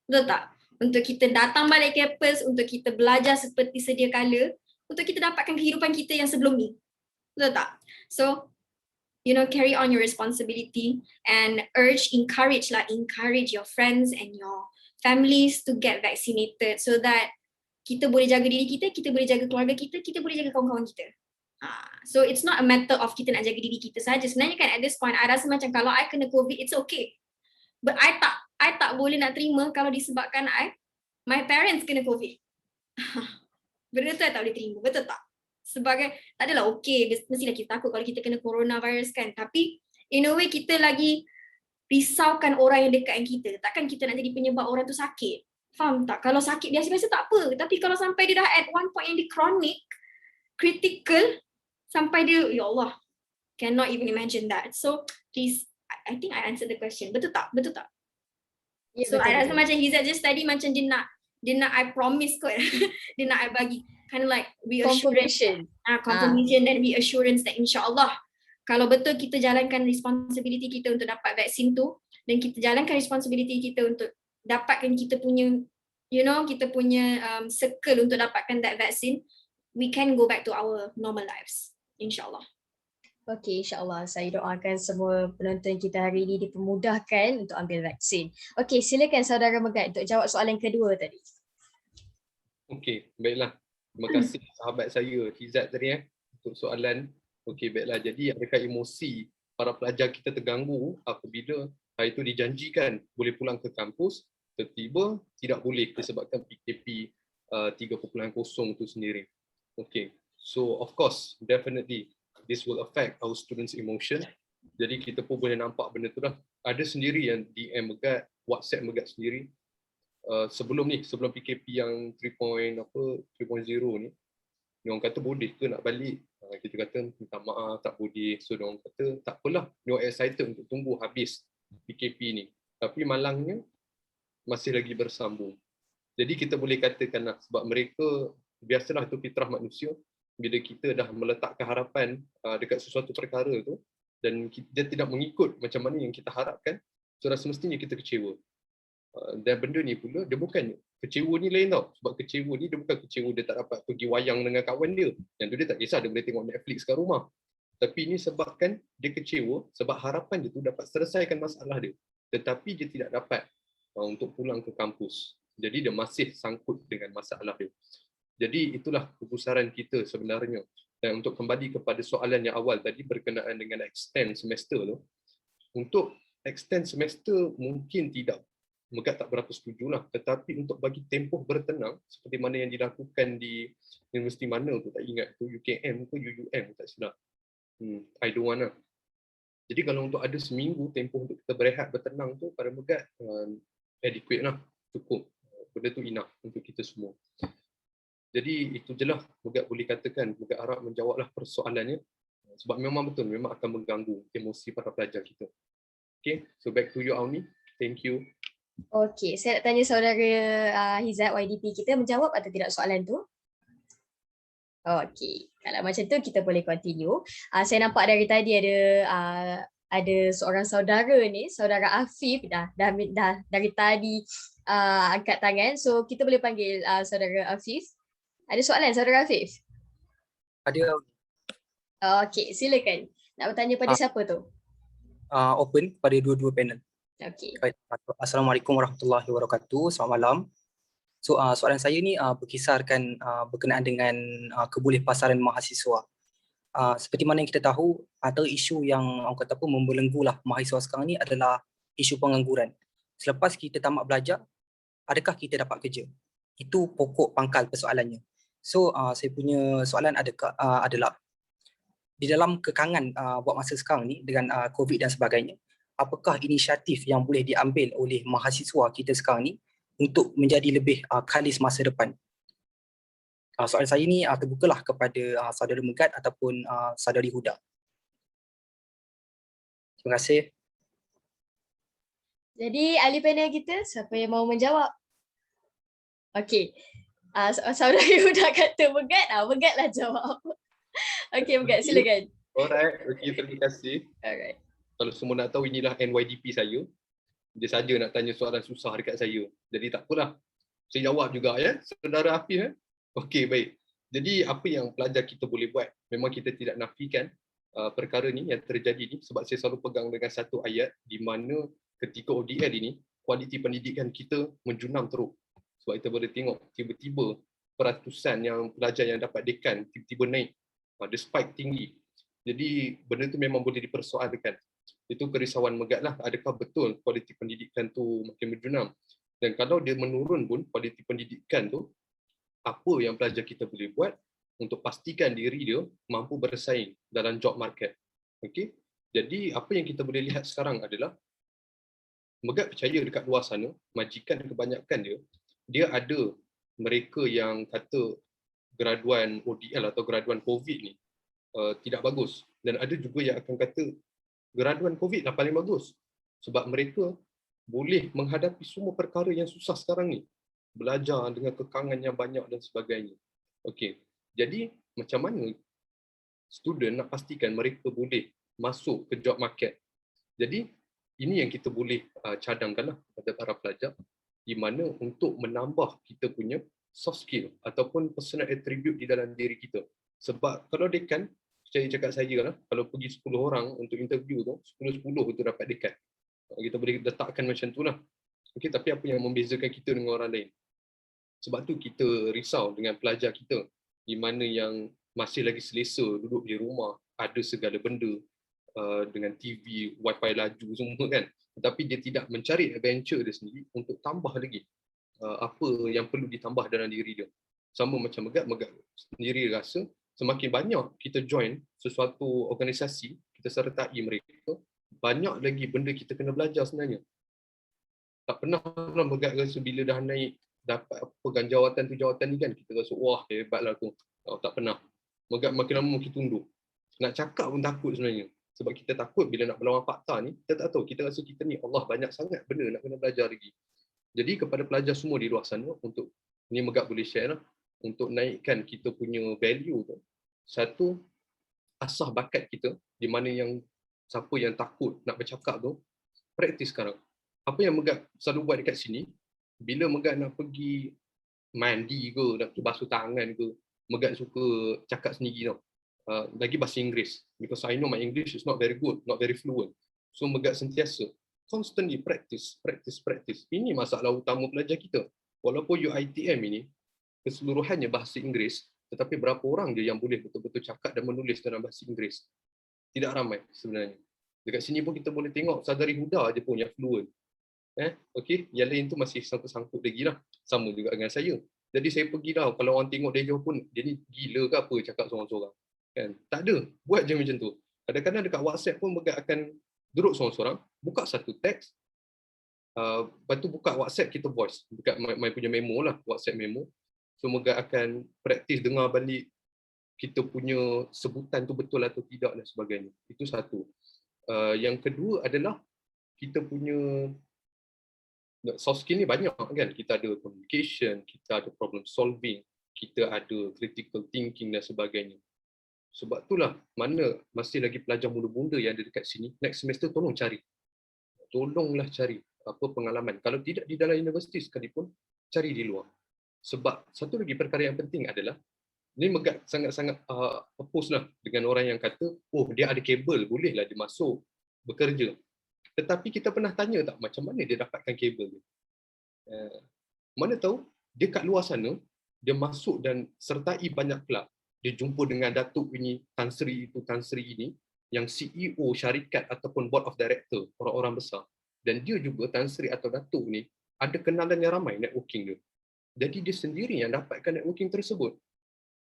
Betul tak? untuk kita datang balik campus, untuk kita belajar seperti sedia kala, untuk kita dapatkan kehidupan kita yang sebelum ni. Betul tak? So, carry on your responsibility and encourage your friends and your families to get vaccinated so that kita boleh jaga diri kita boleh jaga keluarga kita boleh jaga kawan-kawan kita. So it's not a matter of kita nak jaga diri kita saja. Sebenarnya kan at this point, I rasa macam kalau I kena COVID, it's okay. But I tak boleh nak terima kalau disebabkan my parents kena COVID. Benda tu I tak boleh terima, betul tak? Sebagai, tak adalah okay, mestilah kita takut kalau kita kena coronavirus kan. Tapi in a way kita lagi risaukan orang yang dekat dengan kita. Takkan kita nak jadi penyebab orang tu sakit. Faham tak? Kalau sakit biasa-biasa tak apa. Tapi kalau sampai dia dah at one point yang dia chronic, critical, sampai dia, ya Allah, cannot even imagine that. So please, I think I answered the question. Betul tak? Betul tak? Ya, So betul, I rasa betul. macam Hizat just tadi macam dia nak I promise kot. Dia nak I bagi kind of like reassurance. Confirmation dan reassurance that insyaAllah kalau betul kita jalankan responsibility kita untuk dapat vaksin tu dan kita jalankan responsibility kita untuk dapatkan kita punya kita punya circle untuk dapatkan that vaccine, we can go back to our normal lives insyaAllah. Okey, insyaAllah saya doakan semua penonton kita hari ini dipermudahkan untuk ambil vaksin. Okey, silakan saudara Megat untuk jawab soalan kedua tadi. Okey, baiklah. Terima kasih sahabat saya Hizat tadi untuk soalan. Okey, baiklah. Jadi adakah emosi para pelajar kita terganggu apabila hari itu dijanjikan boleh pulang ke kampus, tiba-tiba tidak boleh disebabkan PKP 3.0 itu sendiri. Okey. So of course, definitely this will affect our students' emotion. Jadi kita pun boleh nampak benda tu dah. Ada sendiri yang DM Megat, WhatsApp Megat sendiri. Sebelum PKP yang 3.0 ni, diorang kata boleh ke nak balik. Kita kata minta maaf, tak boleh. So diorang kata tak apalah, diorang excited untuk tunggu habis PKP ni. Tapi malangnya masih lagi bersambung. Jadi kita boleh katakan lah, sebab mereka biasalah itu fitrah manusia. Bila kita dah meletakkan harapan dekat sesuatu perkara tu dan dia tidak mengikut macam mana yang kita harapkan, so semestinya kita kecewa. Dan benda ni pula dia bukan kecewa ni lain tau. Sebab kecewa ni dia bukan kecewa dia tak dapat pergi wayang dengan kawan dia. Yang tu dia tak kisah, dia boleh tengok Netflix kat rumah. Tapi ini sebabkan dia kecewa sebab harapan dia tu dapat selesaikan masalah dia. Tetapi dia tidak dapat untuk pulang ke kampus. Jadi dia masih sangkut dengan masalah dia. Jadi itulah kegusaran kita sebenarnya. Dan untuk kembali kepada soalan yang awal tadi berkenaan dengan extend semester tu, untuk extend semester mungkin tidak, Megat tak berapa setujulah, tetapi untuk bagi tempoh bertenang seperti mana yang dilakukan di universiti mana tu tak ingat tu, UKM ke UUM tak silap. I don't want lah. Jadi kalau untuk ada seminggu tempoh untuk kita berehat bertenang tu pada Megat adequate lah, cukup. Benda tu enough untuk kita semua. Jadi itu je lah Megat boleh katakan. Megat harap menjawablah persoalannya. Sebab memang betul, memang akan mengganggu emosi para pelajar kita. Okay, so back to you Auni. Thank you. Okey, saya nak tanya saudara Hizat YDP kita menjawab atau tidak soalan tu? Okey, kalau macam tu kita boleh continue. Saya nampak dari tadi ada seorang saudara ni, saudara Afif dah dari tadi angkat tangan. So kita boleh panggil saudara Afif. Ada soalan saudara Afif? Ada. Okey, silakan. Nak bertanya pada siapa tu? Open pada dua-dua panel. Okey. Assalamualaikum warahmatullahi wabarakatuh. Selamat malam. So soalan saya ni berkisarkan berkenaan dengan kebolehpasaran mahasiswa. Seperti mana yang kita tahu, ada isu yang orang kata apa membelenggulah mahasiswa sekarang ni adalah isu pengangguran. Selepas kita tamat belajar, adakah kita dapat kerja? Itu pokok pangkal persoalannya. So saya punya soalan adalah di dalam kekangan buat masa sekarang ni dengan COVID dan sebagainya, apakah inisiatif yang boleh diambil oleh mahasiswa kita sekarang ni untuk menjadi lebih kalis masa depan? Soalan saya ni terbukalah kepada saudara Megat ataupun saudari Huda. Terima kasih. Jadi ahli panel kita, siapa yang mau menjawab? Okey. Saudari Huda kata Megat, Megatlah jawab. Okey Megat, silakan. Alright, okay, terima kasih. Alright. Kalau semua nak tahu inilah NYDP saya, dia saja nak tanya soalan susah dekat saya. Jadi tak apalah. Saya jawab juga ya, saudara Hafiz. Okey, baik. Jadi apa yang pelajar kita boleh buat? Memang kita tidak nafikan perkara ni yang terjadi ni, sebab saya selalu pegang dengan satu ayat di mana ketika ODL ini, kualiti pendidikan kita menjunam teruk. Sebab kita boleh tengok tiba-tiba peratusan yang pelajar yang dapat dekan tiba-tiba naik. Ada spike tinggi. Jadi benda tu memang boleh dipersoalkan. Itu kerisauan Megat lah. Adakah betul kualiti pendidikan tu makin menjunam? Dan kalau dia menurun pun kualiti pendidikan tu, apa yang pelajar kita boleh buat untuk pastikan diri dia mampu bersaing dalam job market. Okey. Jadi apa yang kita boleh lihat sekarang adalah Megat percaya dekat luar sana, majikan kebanyakan dia ada mereka yang kata graduan ODL atau graduan COVID ni tidak bagus, dan ada juga yang akan kata graduan COVID lah paling bagus sebab mereka boleh menghadapi semua perkara yang susah sekarang ni, belajar dengan kekangan yang banyak dan sebagainya. Okey, jadi macam mana student nak pastikan mereka boleh masuk ke job market? Jadi ini yang kita boleh cadangkanlah kepada para pelajar, di mana untuk menambah kita punya soft skill ataupun personal attribute di dalam diri kita. Sebab kalau dekan, saya cakap saya lah, kalau pergi 10 orang untuk interview tu, 10-10 itu dapat dekan. Kita boleh letakkan macam tu lah. Okay, tapi apa yang membezakan kita dengan orang lain? Sebab tu kita risau dengan pelajar kita, di mana yang masih lagi selesa duduk di rumah, ada segala benda, dengan TV, wifi laju semua kan. Tetapi dia tidak mencari adventure dia sendiri untuk tambah lagi apa yang perlu ditambah dalam diri dia. Sama macam Megat sendiri rasa semakin banyak kita join sesuatu organisasi, kita sertai mereka, banyak lagi benda kita kena belajar sebenarnya. Tak pernah Megat rasa bila dah naik dapat pegang jawatan ni kan, kita rasa wah hebatlah tu. Tak pernah. Megat makin lama makin tunduk. Nak cakap pun takut sebenarnya. Sebab kita takut bila nak berlawan fakta ni, kita tak tahu, kita rasa kita ni Allah banyak sangat benda nak kena belajar lagi. Jadi kepada pelajar semua di luar sana, untuk ni Megat boleh share lah, untuk naikkan kita punya value tu. Satu, asah bakat kita, di mana yang siapa yang takut nak bercakap tu, praktis sekarang. Apa yang Megat selalu buat dekat sini, bila Megat nak pergi mandi ke, nak pergi basuh tangan ke, Megat suka cakap sendiri tau. Lagi bahasa Inggeris, because I know my English is not very good, not very fluent. So Megat sentiasa constantly practice. Ini masalah utama pelajar kita. Walaupun UiTM ini keseluruhannya bahasa Inggeris, tetapi berapa orang dia yang boleh betul-betul cakap dan menulis dalam bahasa Inggeris? Tidak ramai sebenarnya. Dekat sini pun kita boleh tengok Sadari Huda je pun yang fluent. Okey, yang lain tu masih sangkut-sangkut lagi lah. Sama juga dengan saya. Jadi saya pergi dah, kalau orang tengok dia jauh pun, dia ni gila ke apa cakap seorang-seorang. Kan? Tak ada, buat je macam tu. Kadang-kadang dekat WhatsApp pun Megat akan duduk seorang-seorang, buka satu teks, lepas tu buka WhatsApp kita voice, dekat my punya memo lah, WhatsApp memo. So Megat akan praktis dengar balik kita punya sebutan tu betul atau tidak dan sebagainya. Itu satu. Yang kedua adalah kita punya soft skill ni banyak kan. Kita ada communication, kita ada problem solving, kita ada critical thinking dan sebagainya. Sebab itulah mana masih lagi pelajar muda-muda yang ada dekat sini, next semester tolonglah cari apa pengalaman. Kalau tidak di dalam universiti sekalipun, cari di luar. Sebab satu lagi perkara yang penting adalah, ni Megat sangat-sangat oppose lah dengan orang yang kata, oh dia ada kabel, bolehlah dia masuk bekerja. Tetapi kita pernah tanya tak macam mana dia dapatkan kabel dia? Mana tahu dia kat luar sana, dia masuk dan sertai banyak kelab. Dia jumpa dengan Datuk ini, Tan Sri itu, Tan Sri ini, yang CEO syarikat ataupun board of director, orang-orang besar. Dan dia juga, Tan Sri atau Datuk ni, ada kenalan yang ramai networking dia. Jadi dia sendiri yang dapatkan networking tersebut.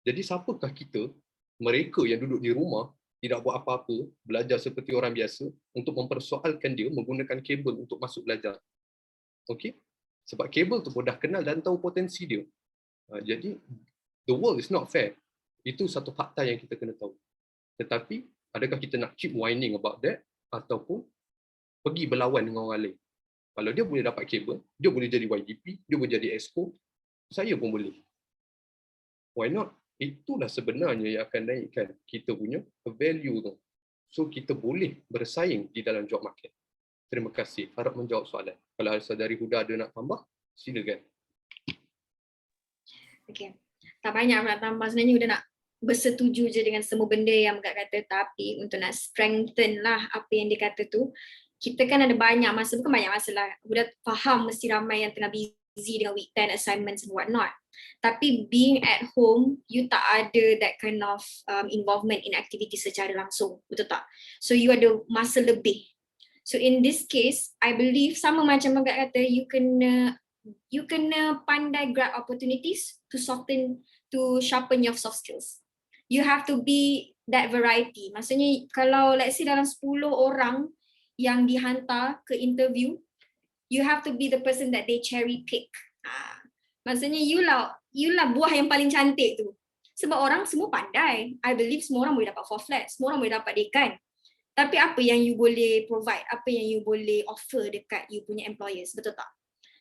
Jadi siapakah kita, mereka yang duduk di rumah, tidak buat apa-apa, belajar seperti orang biasa, untuk mempersoalkan dia menggunakan kabel untuk masuk belajar. Okey? Sebab kabel tu pun dah kenal dan tahu potensi dia. Jadi, the world is not fair. Itu satu fakta yang kita kena tahu. Tetapi, adakah kita nak keep whining about that ataupun pergi berlawan dengan orang lain? Kalau dia boleh dapat kabel, dia boleh jadi YDP, dia boleh jadi EXCO, saya pun boleh. Why not? Itulah sebenarnya yang akan naikkan kita punya value tu. So, kita boleh bersaing di dalam job market. Terima kasih. Harap menjawab soalan. Kalau Saudari Huda ada nak tambah, silakan. Okay. Tak banyak nak tambah, sebenarnya udah nak bersetuju je dengan semua benda yang Megat kata, tapi untuk nak strengthen lah apa yang dia kata tu, kita kan ada banyak masa, bukan banyak masa lah, udah faham mesti ramai yang tengah busy dengan weekend assignments and what not. Tapi being at home, you tak ada that kind of involvement in activity secara langsung, betul tak? So you ada masa lebih. So in this case, I believe sama macam Megat kata, you kena pandai grab opportunities to sharpen your soft skills. You have to be that variety. Maksudnya kalau let's say dalam 10 orang yang dihantar ke interview, you have to be the person that they cherry pick. Maksudnya you lah buah yang paling cantik tu. Sebab orang semua pandai. I believe semua orang boleh dapat 4 flat, semua orang boleh dapat dekan. Tapi apa yang you boleh provide, apa yang you boleh offer dekat you punya employers, betul tak?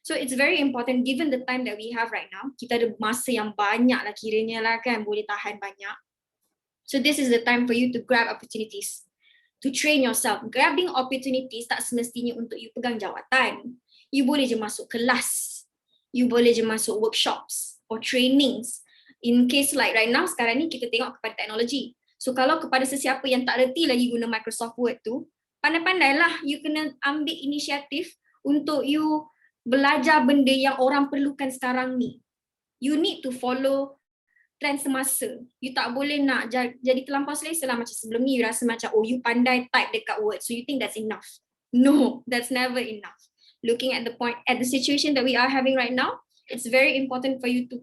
So it's very important given the time that we have right now. Kita ada masa yang banyak lah kiranya lah kan, boleh tahan banyak. So this is the time for you to grab opportunities, to train yourself. Grabbing opportunities tak semestinya untuk you pegang jawatan. You boleh je masuk kelas. You boleh je masuk workshops or trainings. In case like right now, sekarang ni kita tengok kepada teknologi. So kalau kepada sesiapa yang tak reti lagi guna Microsoft Word tu, pandai-pandailah you kena ambil inisiatif untuk you belajar benda yang orang perlukan sekarang ni. You need to follow trend semasa. You tak boleh nak jadi terlampau selesa lah macam sebelum ni. You rasa macam, oh you pandai type dekat Word, so you think that's enough. No, that's never enough. Looking at the situation that we are having right now, it's very important for you to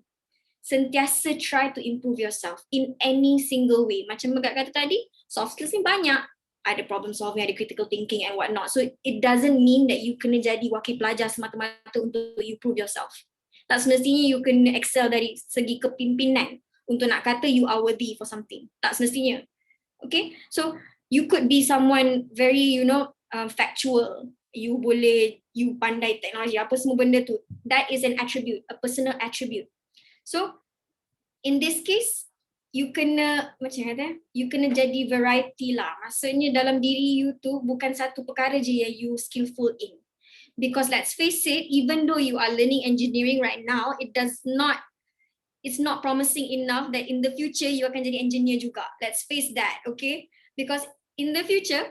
sentiasa try to improve yourself in any single way. Macam Megat kata tadi, soft skills ni banyak. Ada problem solving, ada critical thinking and what not. So it doesn't mean that you kena jadi wakil pelajar semata-mata untuk you prove yourself. Tak semestinya you kena excel dari segi kepimpinan untuk nak kata you are worthy for something. Tak semestinya. Okay? So you could be someone very, factual. You pandai teknologi, apa semua benda tu. That is an attribute, a personal attribute. So in this case, you kena jadi variety lah. Maksudnya dalam diri you tu bukan satu perkara je yang you skillful in. Because let's face it, even though you are learning engineering right now, it's not promising enough that in the future you akan jadi engineer juga. Let's face that, okay? Because in the future,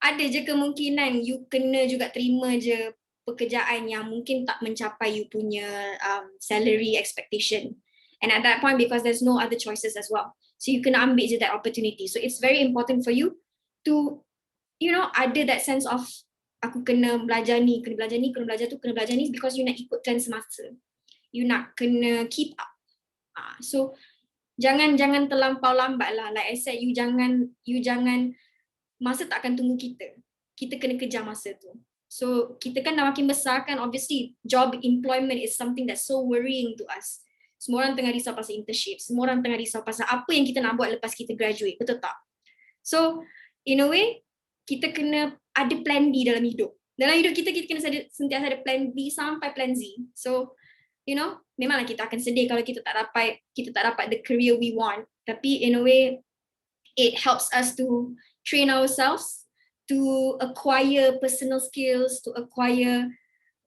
ada je kemungkinan you kena juga terima je pekerjaan yang mungkin tak mencapai you punya salary expectation. And at that point, because there's no other choices as well. So you can ambil je that opportunity. So it's very important for you to, ada that sense of, aku kena belajar ni, kena belajar ni, because you nak ikut trend semasa. You nak kena keep up. So jangan terlampau lambat lah. Like I said, you jangan, masa tak akan tunggu kita. Kita kena kejar masa tu. So kita kan dah makin besar kan, obviously job employment is something that's so worrying to us. Semua orang tengah risau pasal internship, semua orang tengah risau pasal apa yang kita nak buat lepas kita graduate, betul tak? So, in a way, kita kena ada plan B dalam hidup. Dalam hidup kita kena sentiasa ada plan B sampai plan Z. So, memanglah kita akan sedih kalau kita tak dapat the career we want. Tapi in a way, it helps us to train ourselves, to acquire personal skills, to acquire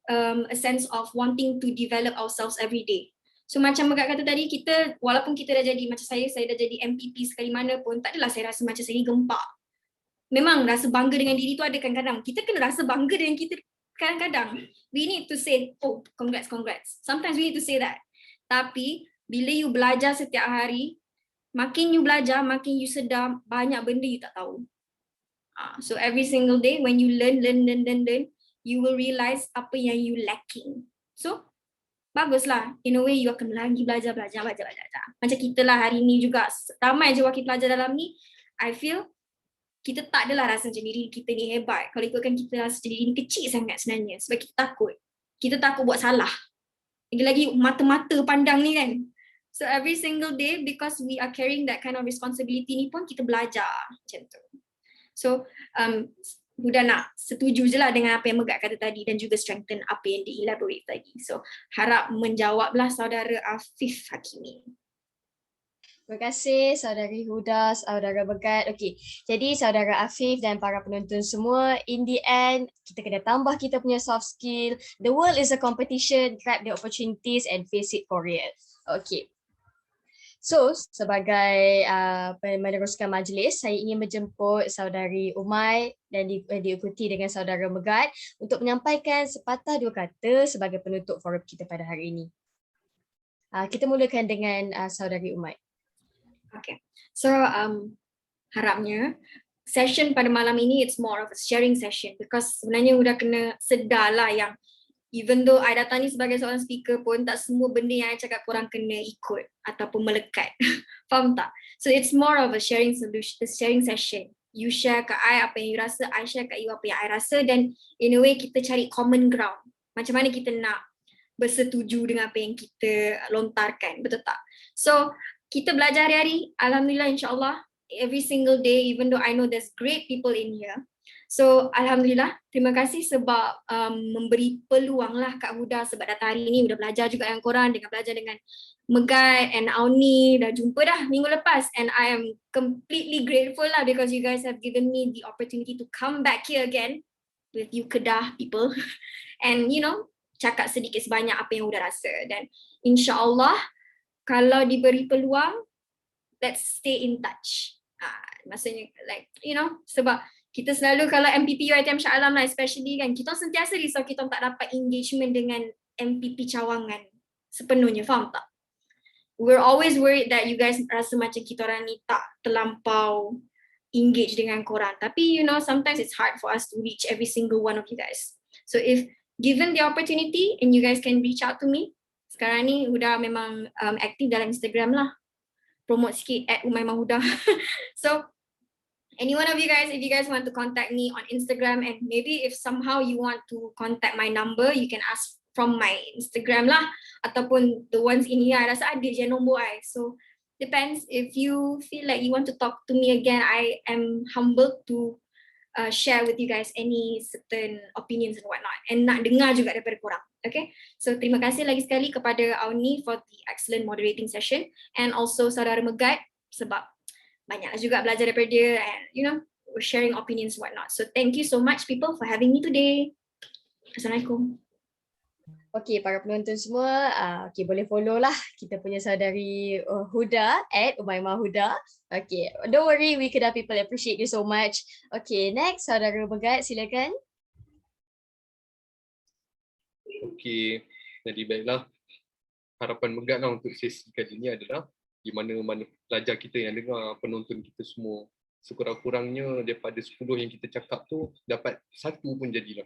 a sense of wanting to develop ourselves every day. So macam Megat kata tadi, kita walaupun kita dah jadi, macam saya dah jadi MPP sekali mana pun, tak adalah saya rasa macam saya ni gempak. Memang rasa bangga dengan diri tu ada kadang-kadang. Kita kena rasa bangga dengan kita kadang-kadang. We need to say, oh congrats. Sometimes we need to say that. Tapi bila you belajar setiap hari, makin you belajar, makin you sedar banyak benda you tak tahu. So every single day when you learn, you will realize apa yang you lacking. So baguslah, in a way you akan lagi belajar. Macam kita lah hari ni juga, ramai je wakil pelajar dalam ni, I feel kita tak adalah rasa macam diri kita ni hebat. Kalau ikutkan kita rasa diri ni kecil sangat sebenarnya, sebab kita takut. Kita takut buat salah. Lagi-lagi mata-mata pandang ni kan. So every single day, because we are carrying that kind of responsibility ni pun, kita belajar macam tu. So, Huda nak setuju je lah dengan apa yang Megat kata tadi dan juga strengthen apa yang di-elaborate tadi. So, harap menjawablah saudara Afif Hakimi. Terima kasih saudari Huda, saudara Megat. Okey, jadi saudara Afif dan para penonton semua, in the end, kita kena tambah kita punya soft skill. The world is a competition, grab the opportunities and face it for real. Okey. So, sebagai meneruskan majlis, saya ingin menjemput saudari Umay dan diikuti dengan saudara Megat untuk menyampaikan sepatah dua kata sebagai penutup forum kita pada hari ini. Kita mulakan dengan saudari Umay. Okay. So harapnya session pada malam ini it's more of a sharing session because sebenarnya udah kena sedar lah yang even though I datang ni sebagai seorang speaker pun tak semua benda yang I cakap korang kena ikut ataupun melekat. Faham tak? So it's more of a sharing session. You share kat I apa yang you rasa, I share kat you apa yang I rasa dan in a way kita cari common ground. Macam mana kita nak bersetuju dengan apa yang kita lontarkan, betul tak? So kita belajar hari-hari, alhamdulillah insyaAllah every single day even though I know there's great people in here. So alhamdulillah, terima kasih sebab memberi peluang lah Kak Huda sebab datang hari ni udah belajar juga dengan korang, dengan belajar dengan Megat and Auni, dah jumpa dah minggu lepas and I am completely grateful lah because you guys have given me the opportunity to come back here again with you Kedah people and you know, cakap sedikit sebanyak apa yang udah rasa dan insyaAllah kalau diberi peluang, let's stay in touch. Maksudnya like, you know, sebab kita selalu kalau MPP UiTM Shah Alam lah especially kan, kita sentiasa risau kita tak dapat engagement dengan MPP cawangan sepenuhnya, faham tak? We're always worried that you guys rasa macam kita orang ni tak terlampau engage dengan korang. Tapi you know, sometimes it's hard for us to reach every single one of you guys. So if given the opportunity and you guys can reach out to me, sekarang ni Huda memang aktif dalam Instagram lah. Promote sikit @Umaymah So any one of you guys, if you guys want to contact me on Instagram and maybe if somehow you want to contact my number, you can ask from my Instagram lah. Ataupun the ones in here, I rasa ada je nombor I. So depends if you feel like you want to talk to me again, I am humbled to share with you guys any certain opinions and whatnot. And nak dengar juga daripada korang. Okay, so terima kasih lagi sekali kepada Auni for the excellent moderating session and also saudara Megat sebab banyak juga belajar daripada dia and you know, we're sharing opinions and whatnot. So thank you so much people for having me today. Assalamualaikum. Okay, para penonton semua, okay, boleh follow lah kita punya saudari Huda @Umaymah Huda. Okay, don't worry, we Kedah people appreciate you so much. Okay, next saudara Megat, silakan. Okey, jadi baiklah. Harapan Megat lah untuk sesi kali ini adalah di mana-mana pelajar kita yang dengar, penonton kita semua, sekurang-kurangnya daripada 10 yang kita cakap tu, dapat satu pun jadilah.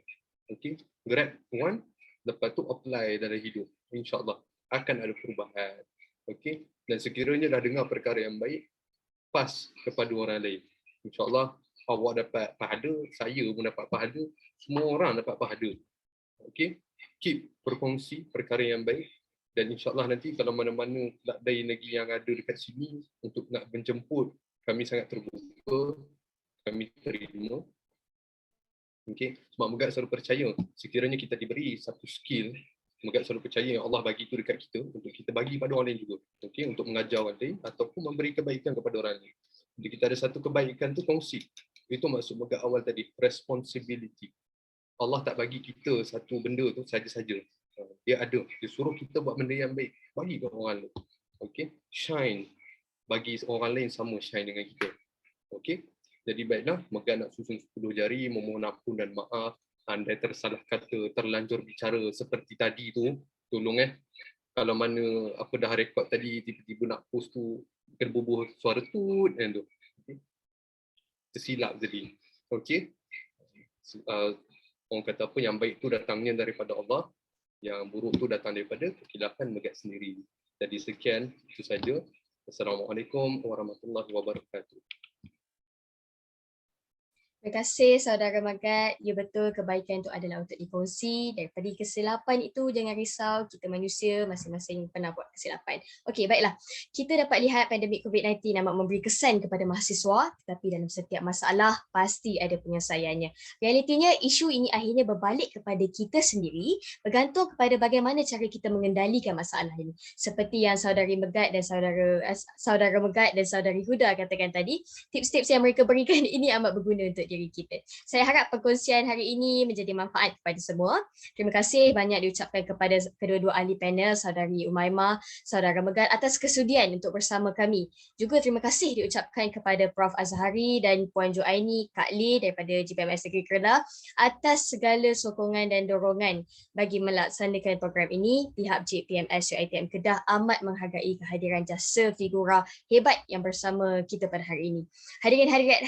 Okey, grab one, lepas tu apply dalam hidup. InsyaAllah akan ada perubahan. Okey, dan sekiranya dah dengar perkara yang baik, pas kepada orang lain. InsyaAllah awak dapat pahala, saya pun dapat pahala, semua orang dapat pahala. Okey, keep berkongsi perkara yang baik dan insyaAllah nanti kalau mana-mana lain lagi yang ada dekat sini untuk nak menjemput, kami sangat terbuka, kami terima. Okey, sebab Megat selalu percaya sekiranya kita diberi satu skill, Megat selalu percaya yang Allah bagi itu dekat kita untuk kita bagi pada orang lain juga. Okey, untuk mengajar orang lain ataupun memberi kebaikan kepada orang lain. Jadi kita ada satu kebaikan tu kongsi. Itu maksud Megat awal tadi, responsibility. Allah tak bagi kita satu benda tu saja-saja. Dia ada, dia suruh kita buat benda yang baik, bagi ke orang lain. Okey, shine, bagi orang lain sama shine dengan kita. Okey, jadi baiklah, Megat nak susun 10 jari, memohon ampun dan maaf andai tersalah kata, terlanjur bicara seperti tadi tu, tolong kalau mana apa dah rekod tadi tiba-tiba nak post tu berbubuh suara tut dan tu. Okay. Tersilap jadi. Okey. Orang kata apa, yang baik tu datangnya daripada Allah, yang buruk tu datang daripada kekhilafan Megat sendiri. Jadi sekian, itu saja. Assalamualaikum warahmatullahi wabarakatuh. Terima kasih saudara Megat. Ya betul, kebaikan itu adalah untuk dikongsi. Daripada kesilapan itu jangan risau, kita manusia masing-masing pernah buat kesilapan. Okey, baiklah. Kita dapat lihat pandemik COVID-19 amat memberi kesan kepada mahasiswa, tetapi dalam setiap masalah pasti ada penyelesaiannya. Realitinya isu ini akhirnya berbalik kepada kita sendiri, bergantung kepada bagaimana cara kita mengendalikan masalah ini. Seperti yang saudari Megat dan saudara Megat dan saudari Huda katakan tadi, tips-tips yang mereka berikan ini amat berguna untuk diri kita. Saya harap perkongsian hari ini menjadi manfaat kepada semua. Terima kasih banyak diucapkan kepada kedua-dua ahli panel, Saudari Umaimah, Saudara Megat atas kesudian untuk bersama kami. Juga terima kasih diucapkan kepada Prof Azhari dan Puan Joaini, Kak Lee daripada GPMS Negeri Kedah atas segala sokongan dan dorongan bagi melaksanakan program ini. Pihak GPMS UiTM Kedah amat menghargai kehadiran jasa figura hebat yang bersama kita pada hari ini. Hadirin hadirat